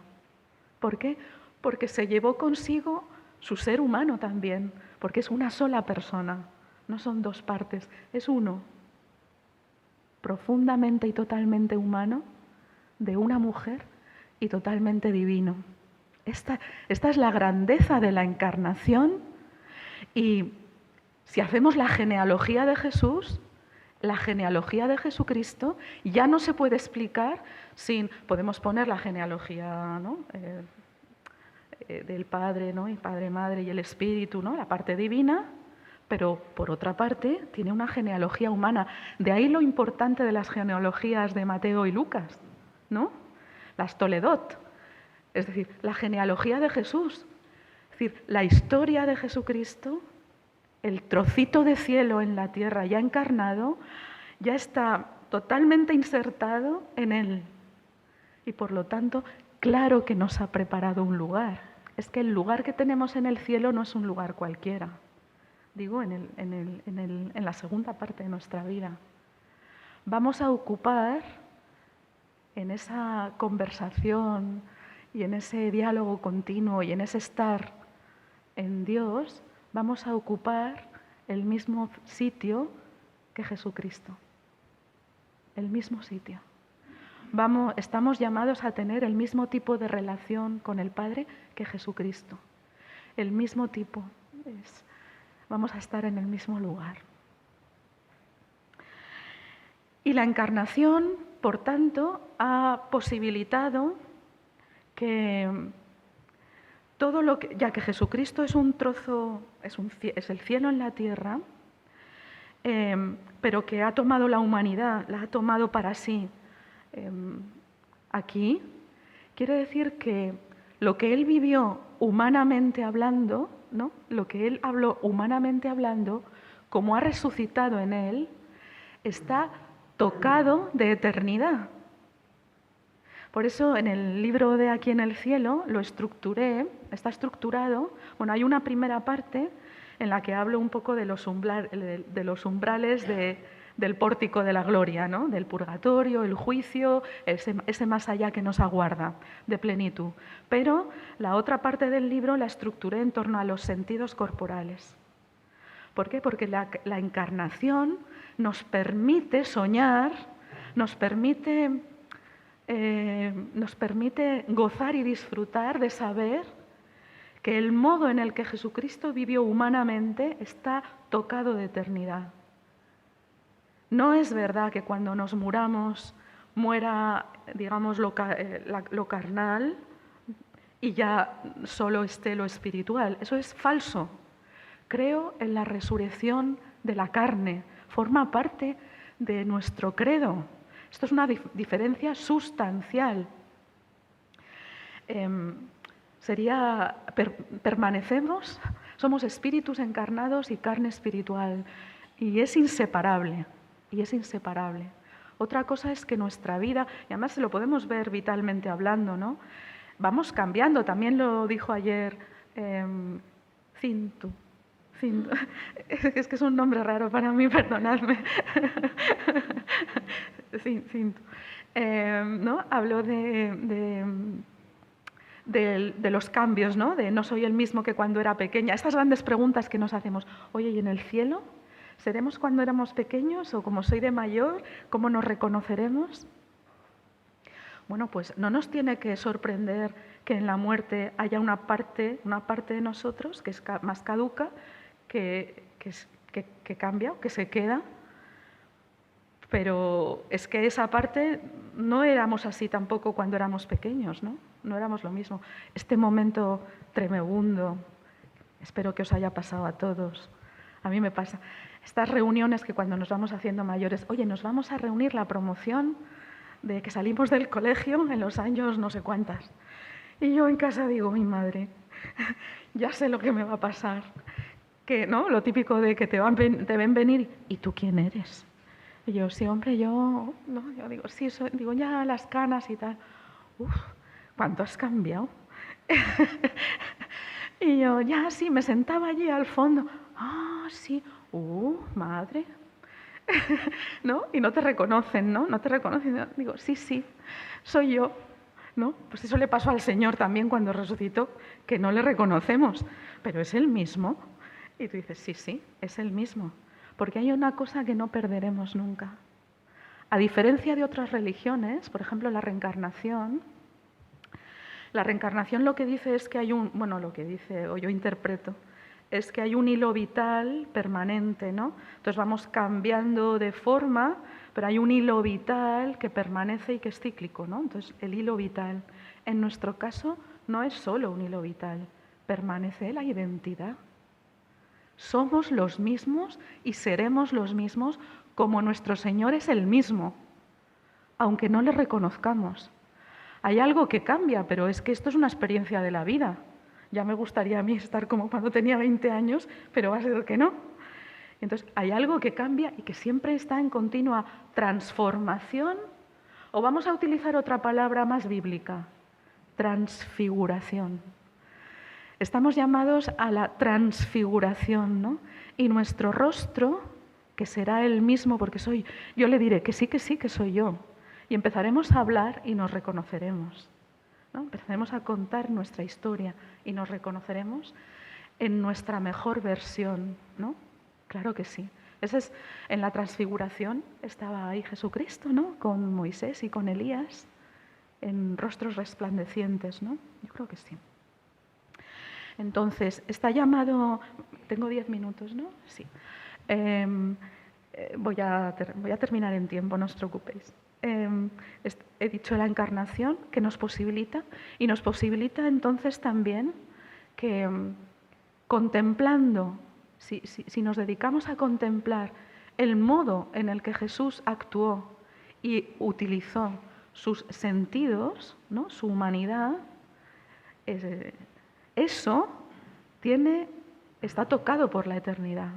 ¿Por qué? Porque se llevó consigo su ser humano también, porque es una sola persona, no son dos partes, es uno, profundamente y totalmente humano, de una mujer y totalmente divino. Esta es la grandeza de la encarnación, y si hacemos la genealogía de Jesús, la genealogía de Jesucristo ya no se puede explicar sin, podemos poner la genealogía, ¿no? Del Padre, ¿no? El Padre, Madre y el Espíritu, ¿no? La parte divina, pero por otra parte tiene una genealogía humana. De ahí lo importante de las genealogías de Mateo y Lucas, ¿no? Las Toledot, es decir, la genealogía de Jesús, es decir, la historia de Jesucristo, el trocito de cielo en la tierra ya encarnado, ya está totalmente insertado en Él. Y por lo tanto, claro que nos ha preparado un lugar. Es que el lugar que tenemos en el cielo no es un lugar cualquiera. Digo, en la segunda parte de nuestra vida. Vamos a ocupar en esa conversación y en ese diálogo continuo y en ese estar en Dios, vamos a ocupar el mismo sitio que Jesucristo. El mismo sitio. Estamos llamados a tener el mismo tipo de relación con el Padre que Jesucristo. El mismo tipo. Vamos a estar en el mismo lugar. Y la encarnación, por tanto, ha posibilitado que todo lo que, ya que Jesucristo es un trozo, es el cielo en la tierra, pero que ha tomado la humanidad, la ha tomado para sí aquí, quiere decir que lo que Él vivió humanamente hablando, ¿no? Lo que Él habló humanamente hablando, como ha resucitado en Él, está tocado de eternidad. Por eso en el libro de Aquí en el cielo lo estructuré, está estructurado, bueno, hay una primera parte en la que hablo un poco de los umbrales del pórtico de la gloria, ¿no? Del purgatorio, el juicio, ese más allá que nos aguarda, de plenitud. Pero la otra parte del libro la estructuré en torno a los sentidos corporales. ¿Por qué? Porque la encarnación nos permite soñar, nos permite gozar y disfrutar de saber que el modo en el que Jesucristo vivió humanamente está tocado de eternidad. No es verdad que cuando nos muramos muera, digamos, lo carnal y ya solo esté lo espiritual. Eso es falso. Creo en la resurrección de la carne. Forma parte de nuestro credo. Esto es una diferencia sustancial. Permanecemos, somos espíritus encarnados y carne espiritual. Y es inseparable. Otra cosa es que nuestra vida, y además se lo podemos ver vitalmente hablando, ¿no? Vamos cambiando. También lo dijo ayer Cinto. Es que es un nombre raro para mí, perdonadme. Cinto. ¿No? Habló de los cambios, ¿no? De no soy el mismo que cuando era pequeña. Estas grandes preguntas que nos hacemos. Oye, ¿y en el cielo? ¿Seremos cuando éramos pequeños o como soy de mayor? ¿Cómo nos reconoceremos? Bueno, pues no nos tiene que sorprender que en la muerte haya una parte de nosotros que es más caduca, que cambia, que se queda. Pero es que esa parte no éramos así tampoco cuando éramos pequeños, ¿no? No éramos lo mismo. Este momento tremebundo, espero que os haya pasado a todos. A mí me pasa. Estas reuniones que cuando nos vamos haciendo mayores, oye, nos vamos a reunir la promoción de que salimos del colegio en los años no sé cuántas. Y yo en casa digo, mi madre, ya sé lo que me va a pasar. Que, ¿no? Lo típico de que te ven venir, ¿y tú quién eres? Y yo, sí, hombre, yo digo, sí, digo, ya las canas y tal. Uf, ¿cuánto has cambiado? Y yo, ya, sí, me sentaba allí al fondo. Ah, sí, madre. ¿No? Y no te reconocen, ¿no? No te reconocen. Digo, sí, soy yo, ¿no? Pues eso le pasó al Señor también cuando resucitó, que no le reconocemos, pero es el mismo. Y tú dices, sí, es el mismo. Porque hay una cosa que no perderemos nunca. A diferencia de otras religiones, por ejemplo, la reencarnación lo que dice es que hay lo que dice, o yo interpreto, es que hay un hilo vital permanente, ¿no? Entonces vamos cambiando de forma, pero hay un hilo vital que permanece y que es cíclico, ¿no? Entonces, el hilo vital. En nuestro caso, no es solo un hilo vital, permanece la identidad. Somos los mismos y seremos los mismos como nuestro Señor es el mismo, aunque no le reconozcamos. Hay algo que cambia, pero es que esto es una experiencia de la vida. Ya me gustaría a mí estar como cuando tenía 20 años, pero va a ser que no. Entonces, hay algo que cambia y que siempre está en continua transformación, o vamos a utilizar otra palabra más bíblica, transfiguración. Estamos llamados a la transfiguración, ¿no? Y nuestro rostro, que será el mismo, porque yo le diré que sí, que soy yo. Y empezaremos a hablar y nos reconoceremos, ¿no? Empezaremos a contar nuestra historia y nos reconoceremos en nuestra mejor versión, ¿no? Claro que sí. En la transfiguración estaba ahí Jesucristo, ¿no? Con Moisés y con Elías, en rostros resplandecientes, ¿no? Yo creo que sí. Entonces, está llamado... Tengo 10 minutos, ¿no? Sí. Voy a terminar en tiempo, no os preocupéis. He dicho la encarnación que nos posibilita, y nos posibilita entonces también que contemplando, si nos dedicamos a contemplar el modo en el que Jesús actuó y utilizó sus sentidos, ¿no? Su humanidad, eso está tocado por la eternidad.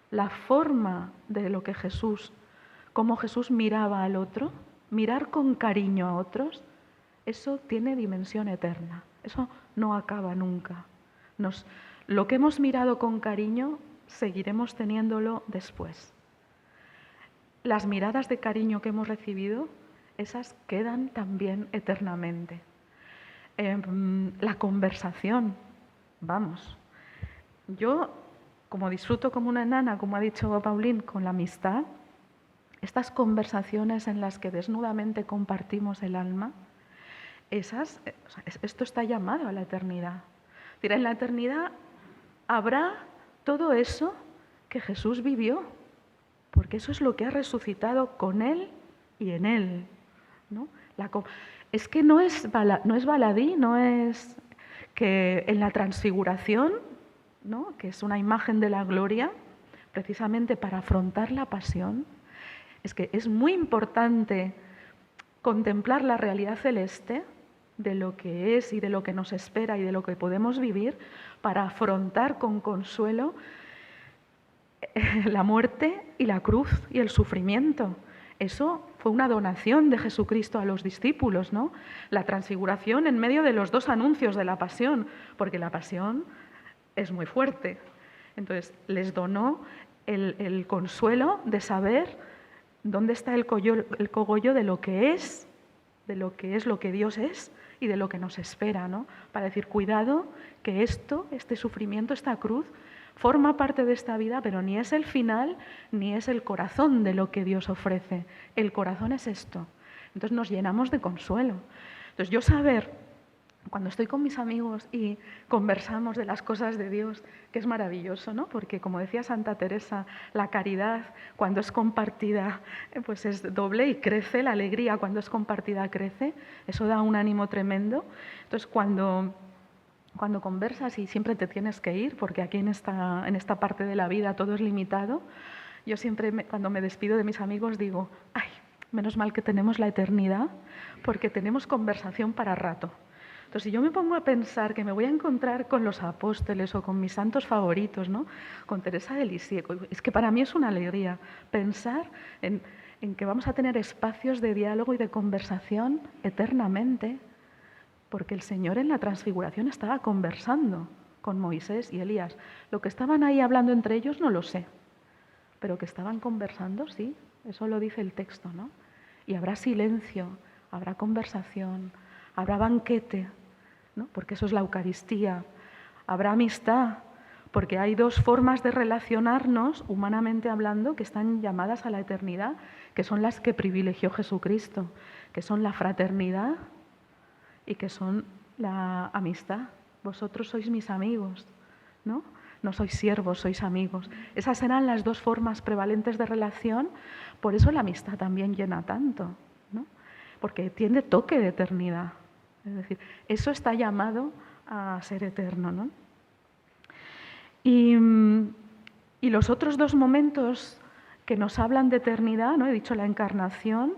La forma de lo que cómo Jesús miraba al otro, mirar con cariño a otros, eso tiene dimensión eterna. Eso no acaba nunca. Lo que hemos mirado con cariño, seguiremos teniéndolo después. las miradas de cariño que hemos recibido, esas quedan también eternamente. La conversación, vamos. Yo, como disfruto como una enana, como ha dicho Pauline, con la amistad, estas conversaciones en las que desnudamente compartimos el alma, esto está llamado a la eternidad. Es decir, en la eternidad habrá todo eso que Jesús vivió, porque eso es lo que ha resucitado con Él y en Él, ¿no? Es que no es baladí, no es que en la transfiguración, ¿no?, que es una imagen de la gloria, precisamente para afrontar la pasión, es que es muy importante contemplar la realidad celeste de lo que es y de lo que nos espera y de lo que podemos vivir para afrontar con consuelo la muerte y la cruz y el sufrimiento. Eso fue una donación de Jesucristo a los discípulos, ¿no? La transfiguración en medio de los dos anuncios de la pasión, porque la pasión es muy fuerte. Entonces, les donó el consuelo de saber dónde está el cogollo de lo que es lo que Dios es y de lo que nos espera, ¿no? Para decir, cuidado, que este sufrimiento, esta cruz, forma parte de esta vida, pero ni es el final, ni es el corazón de lo que Dios ofrece. El corazón es esto. Entonces nos llenamos de consuelo. Entonces yo saber, cuando estoy con mis amigos y conversamos de las cosas de Dios, que es maravilloso, ¿no? Porque como decía Santa Teresa, la caridad cuando es compartida pues es doble y crece, la alegría cuando es compartida crece, eso da un ánimo tremendo. Entonces cuando conversas y siempre te tienes que ir, porque aquí en esta parte de la vida todo es limitado, yo siempre cuando me despido de mis amigos digo, ay, menos mal que tenemos la eternidad, porque tenemos conversación para rato. Entonces, si yo me pongo a pensar que me voy a encontrar con los apóstoles o con mis santos favoritos, ¿no?, con Teresa de Lisieux, es que para mí es una alegría pensar en que vamos a tener espacios de diálogo y de conversación eternamente, porque el Señor en la transfiguración estaba conversando con Moisés y Elías. Lo que estaban ahí hablando entre ellos no lo sé, pero que estaban conversando, sí, eso lo dice el texto, ¿no? Y habrá silencio, habrá conversación, habrá banquete, ¿no?, porque eso es la Eucaristía. Habrá amistad, porque hay dos formas de relacionarnos, humanamente hablando, que están llamadas a la eternidad, que son las que privilegió Jesucristo, que son la fraternidad y que son la amistad. Vosotros sois mis amigos, ¿no? No sois siervos, sois amigos. Esas eran las dos formas prevalentes de relación, por eso la amistad también llena tanto, ¿no? Porque tiene toque de eternidad. Es decir, eso está llamado a ser eterno, ¿no? Y los otros dos momentos que nos hablan de eternidad, ¿no?, he dicho la encarnación,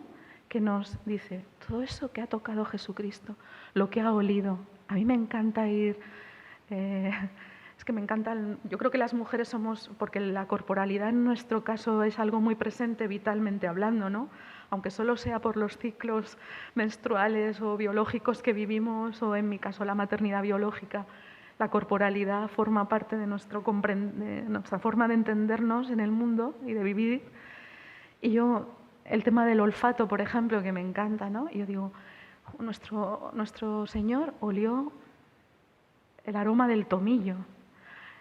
que nos dice todo eso que ha tocado Jesucristo, lo que ha olido. A mí me encanta ir, es que me encanta, yo creo que las mujeres somos, porque la corporalidad en nuestro caso es algo muy presente vitalmente hablando, ¿no?, aunque solo sea por los ciclos menstruales o biológicos que vivimos, o en mi caso la maternidad biológica, la corporalidad forma parte de nuestra forma de entendernos en el mundo y de vivir. Y yo, el tema del olfato, por ejemplo, que me encanta, ¿no? Yo digo, nuestro Señor olió el aroma del tomillo,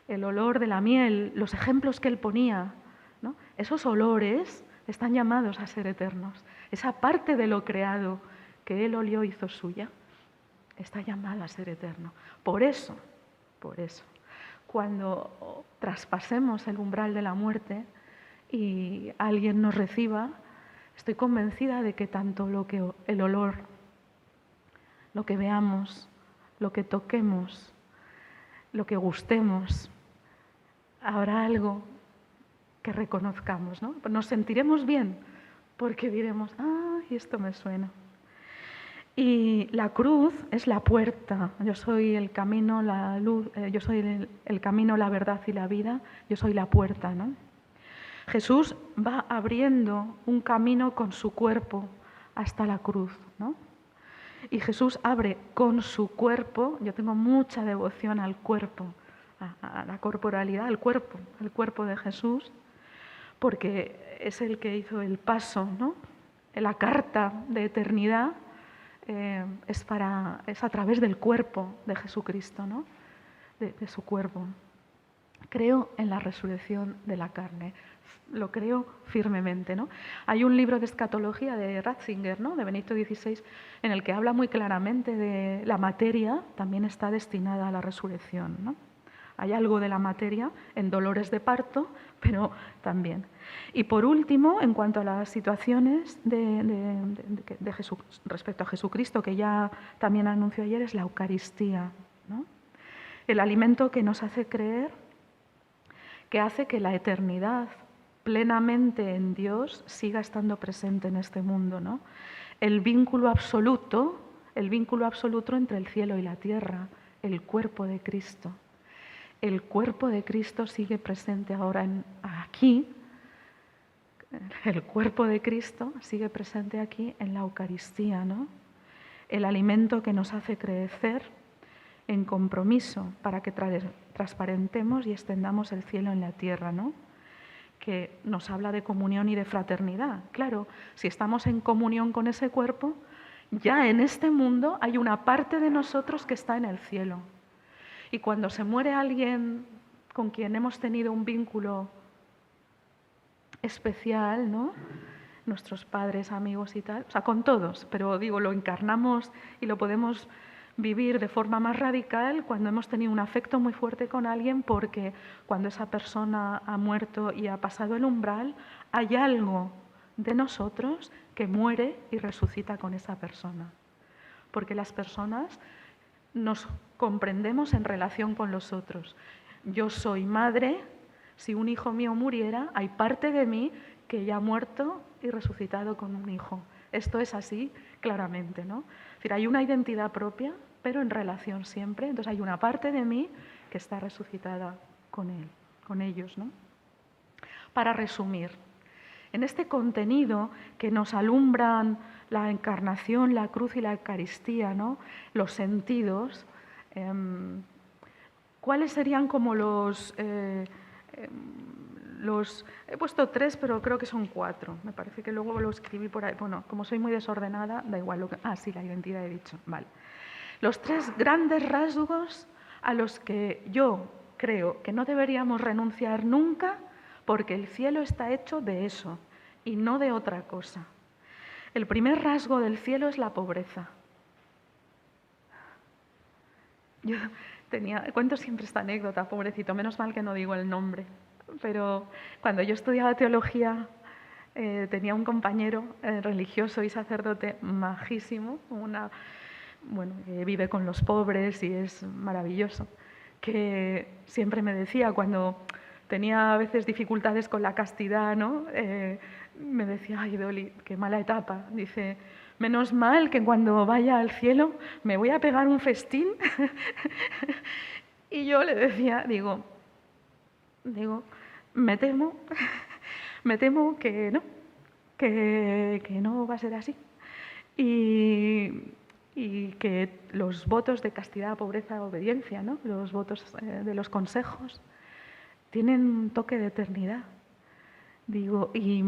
el olor de la miel, los ejemplos que Él ponía, ¿no? Esos olores están llamados a ser eternos. Esa parte de lo creado que Él olió hizo suya, está llamada a ser eterno. Por eso, cuando traspasemos el umbral de la muerte y alguien nos reciba, estoy convencida de que tanto el olor, lo que veamos, lo que toquemos, lo que gustemos, habrá algo que reconozcamos, ¿no? Nos sentiremos bien porque diremos, y esto me suena. Y la cruz es la puerta. Yo soy el camino, la luz, yo soy el camino, la verdad y la vida. Yo soy la puerta, ¿no? Jesús va abriendo un camino con su cuerpo hasta la cruz, ¿no? Y Jesús abre con su cuerpo, yo tengo mucha devoción al cuerpo, a la corporalidad, al cuerpo de Jesús, porque es el que hizo el paso, ¿no? La carta de eternidad es a través del cuerpo de Jesucristo, ¿no? De su cuerpo. Creo en la resurrección de la carne, lo creo firmemente, ¿no? Hay un libro de escatología de Ratzinger, ¿no? De Benedicto XVI, en el que habla muy claramente de la materia, también está destinada a la resurrección, ¿no? Hay algo de la materia en dolores de parto, pero también. Y por último, en cuanto a las situaciones de Jesús, respecto a Jesucristo, que ya también anunció ayer, es la Eucaristía, ¿no? El alimento que nos hace creer, que hace que la eternidad plenamente en Dios siga estando presente en este mundo, ¿no? El vínculo absoluto entre el cielo y la tierra, el cuerpo de Cristo. El cuerpo de Cristo sigue presente ahora aquí. El cuerpo de Cristo sigue presente aquí en la Eucaristía, ¿no? El alimento que nos hace crecer en compromiso para que transparentemos y extendamos el cielo en la tierra, ¿no? Que nos habla de comunión y de fraternidad. Claro, si estamos en comunión con ese cuerpo, ya en este mundo hay una parte de nosotros que está en el cielo. Y cuando se muere alguien con quien hemos tenido un vínculo especial, ¿no? Nuestros padres, amigos y tal, o sea, con todos, pero digo, lo encarnamos y lo podemos vivir de forma más radical cuando hemos tenido un afecto muy fuerte con alguien, porque cuando esa persona ha muerto y ha pasado el umbral, hay algo de nosotros que muere y resucita con esa persona. Porque las personas nos comprendemos en relación con los otros. Yo soy madre, si un hijo mío muriera, hay parte de mí que ya ha muerto y resucitado con un hijo. Esto es así claramente, ¿no? Es decir, hay una identidad propia, pero en relación siempre. Entonces hay una parte de mí que está resucitada con él, con ellos, ¿no? Para resumir, en este contenido que nos alumbran la encarnación, la cruz y la Eucaristía, ¿no? Los sentidos, ¿cuáles serían como los... he puesto 3, pero creo que son 4. Me parece que luego lo escribí por ahí. Bueno, como soy muy desordenada, da igual lo que... sí, la identidad he dicho. Vale. Los 3 grandes rasgos a los que yo creo que no deberíamos renunciar nunca, porque el cielo está hecho de eso y no de otra cosa. El primer rasgo del cielo es la pobreza. Yo cuento siempre esta anécdota, pobrecito, menos mal que no digo el nombre, pero cuando yo estudiaba teología tenía un compañero religioso y sacerdote majísimo, que vive con los pobres y es maravilloso, que siempre me decía cuando tenía a veces dificultades con la castidad, ¿no? Me decía, ay, Doli, qué mala etapa. Dice, menos mal que cuando vaya al cielo me voy a pegar un festín. Y yo le decía, digo, me temo que no, que no va a ser así. Y que los votos de castidad, pobreza, obediencia, ¿no? Los votos de los consejos, tienen un toque de eternidad. Digo, y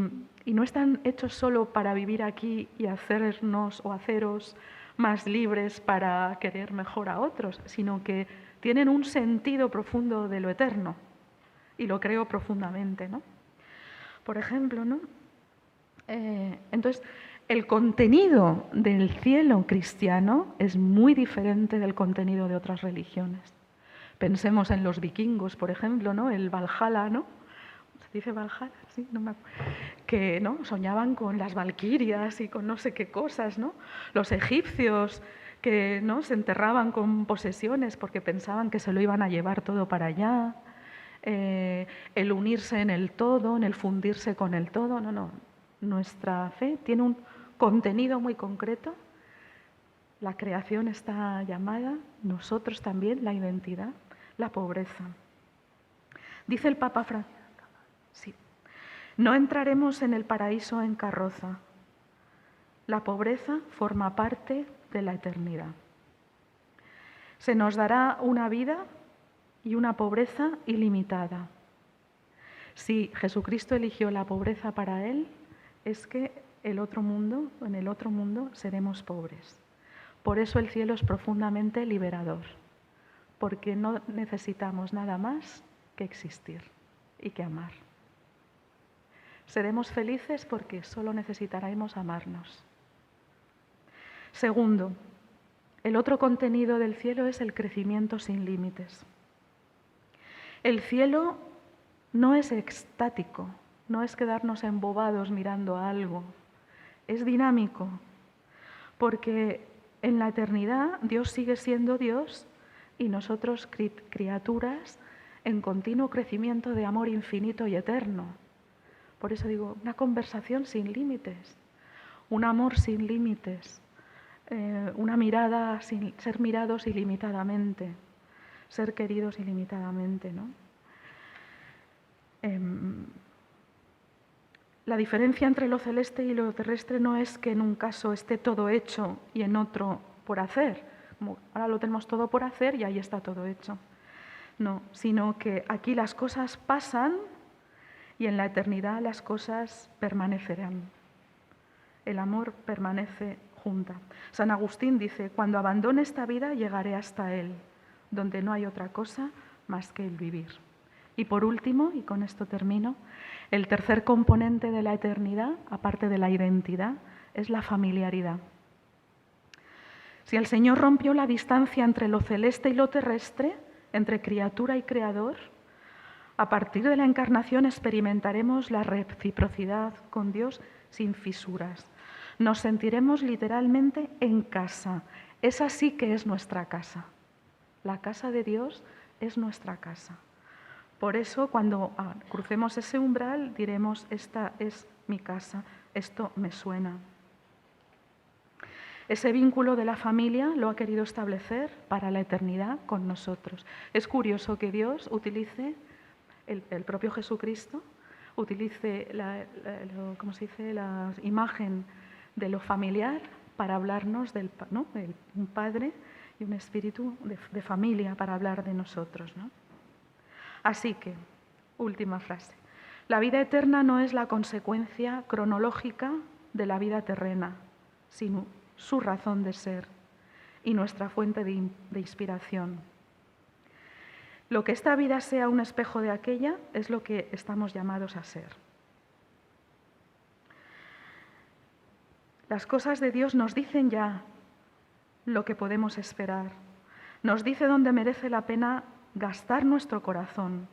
no están hechos solo para vivir aquí y hacernos o haceros más libres para querer mejor a otros, sino que tienen un sentido profundo de lo eterno. Y lo creo profundamente, ¿no? Por ejemplo, ¿no? Entonces, el contenido del cielo cristiano es muy diferente del contenido de otras religiones. Pensemos en los vikingos, por ejemplo, ¿no? El Valhalla, ¿no? ¿Se dice Valhalla? Sí, no me acuerdo. Que, ¿no? Soñaban con las valquirias y con no sé qué cosas, ¿no? Los egipcios que, ¿no? Se enterraban con posesiones porque pensaban que se lo iban a llevar todo para allá. El unirse en el todo, en el fundirse con el todo. No. Nuestra fe tiene un contenido muy concreto. La creación está llamada, nosotros también, la identidad, la pobreza. Dice el Papa Francisco, sí, no entraremos en el paraíso en carroza. La pobreza forma parte de la eternidad. Se nos dará una vida y una pobreza ilimitada. Si Jesucristo eligió la pobreza para Él, es que en el otro mundo seremos pobres. Por eso el cielo es profundamente liberador, porque no necesitamos nada más que existir y que amar. Seremos felices porque solo necesitaremos amarnos. Segundo, el otro contenido del cielo es el crecimiento sin límites. El cielo no es estático, no es quedarnos embobados mirando a algo, es dinámico, porque en la eternidad Dios sigue siendo Dios y nosotros criaturas en continuo crecimiento de amor infinito y eterno. Por eso digo, una conversación sin límites, un amor sin límites, una mirada sin ser mirados ilimitadamente, ser queridos ilimitadamente, ¿no? La diferencia entre lo celeste y lo terrestre no es que en un caso esté todo hecho y en otro por hacer. Como ahora lo tenemos todo por hacer y ahí está todo hecho. No, sino que aquí las cosas pasan y en la eternidad las cosas permanecerán. El amor permanece junta. San Agustín dice, cuando abandone esta vida llegaré hasta Él, donde no hay otra cosa más que el vivir. Y por último, y con esto termino, el tercer componente de la eternidad, aparte de la identidad, es la familiaridad. Si el Señor rompió la distancia entre lo celeste y lo terrestre, entre criatura y creador, a partir de la encarnación experimentaremos la reciprocidad con Dios sin fisuras. Nos sentiremos literalmente en casa. Esa sí que es nuestra casa. La casa de Dios es nuestra casa. Por eso, cuando crucemos ese umbral, diremos, esta es mi casa, esto me suena. Ese vínculo de la familia lo ha querido establecer para la eternidad con nosotros. Es curioso que Dios utilice, el propio Jesucristo, utilice la imagen de lo familiar para hablarnos ¿no? un padre y un espíritu de familia para hablar de nosotros, ¿no? Así que, última frase, la vida eterna no es la consecuencia cronológica de la vida terrena, sino su razón de ser y nuestra fuente de inspiración. Lo que esta vida sea un espejo de aquella es lo que estamos llamados a ser. Las cosas de Dios nos dicen ya lo que podemos esperar, nos dice dónde merece la pena gastar nuestro corazón.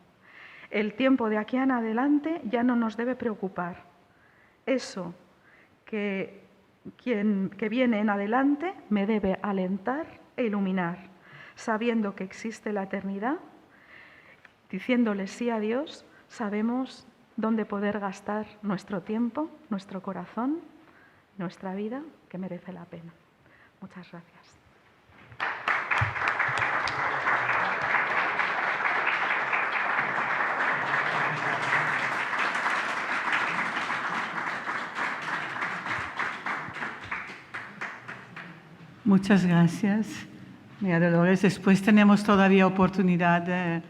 El tiempo de aquí en adelante ya no nos debe preocupar. Eso que viene en adelante me debe alentar e iluminar, sabiendo que existe la eternidad, diciéndole sí a Dios, sabemos dónde poder gastar nuestro tiempo, nuestro corazón, nuestra vida, que merece la pena. Muchas gracias. Muchas gracias, María Dolores. Después tenemos todavía oportunidad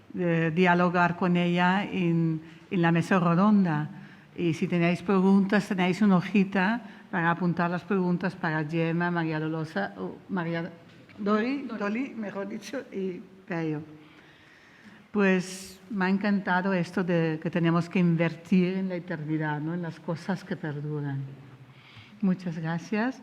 de dialogar con ella en la mesa redonda. Y si tenéis preguntas, tenéis una hojita para apuntar las preguntas para Gemma, María Dolores, María Doli, mejor dicho, y Pello. Pues me ha encantado esto de que tenemos que invertir en la eternidad, ¿no? En las cosas que perduran. Muchas gracias.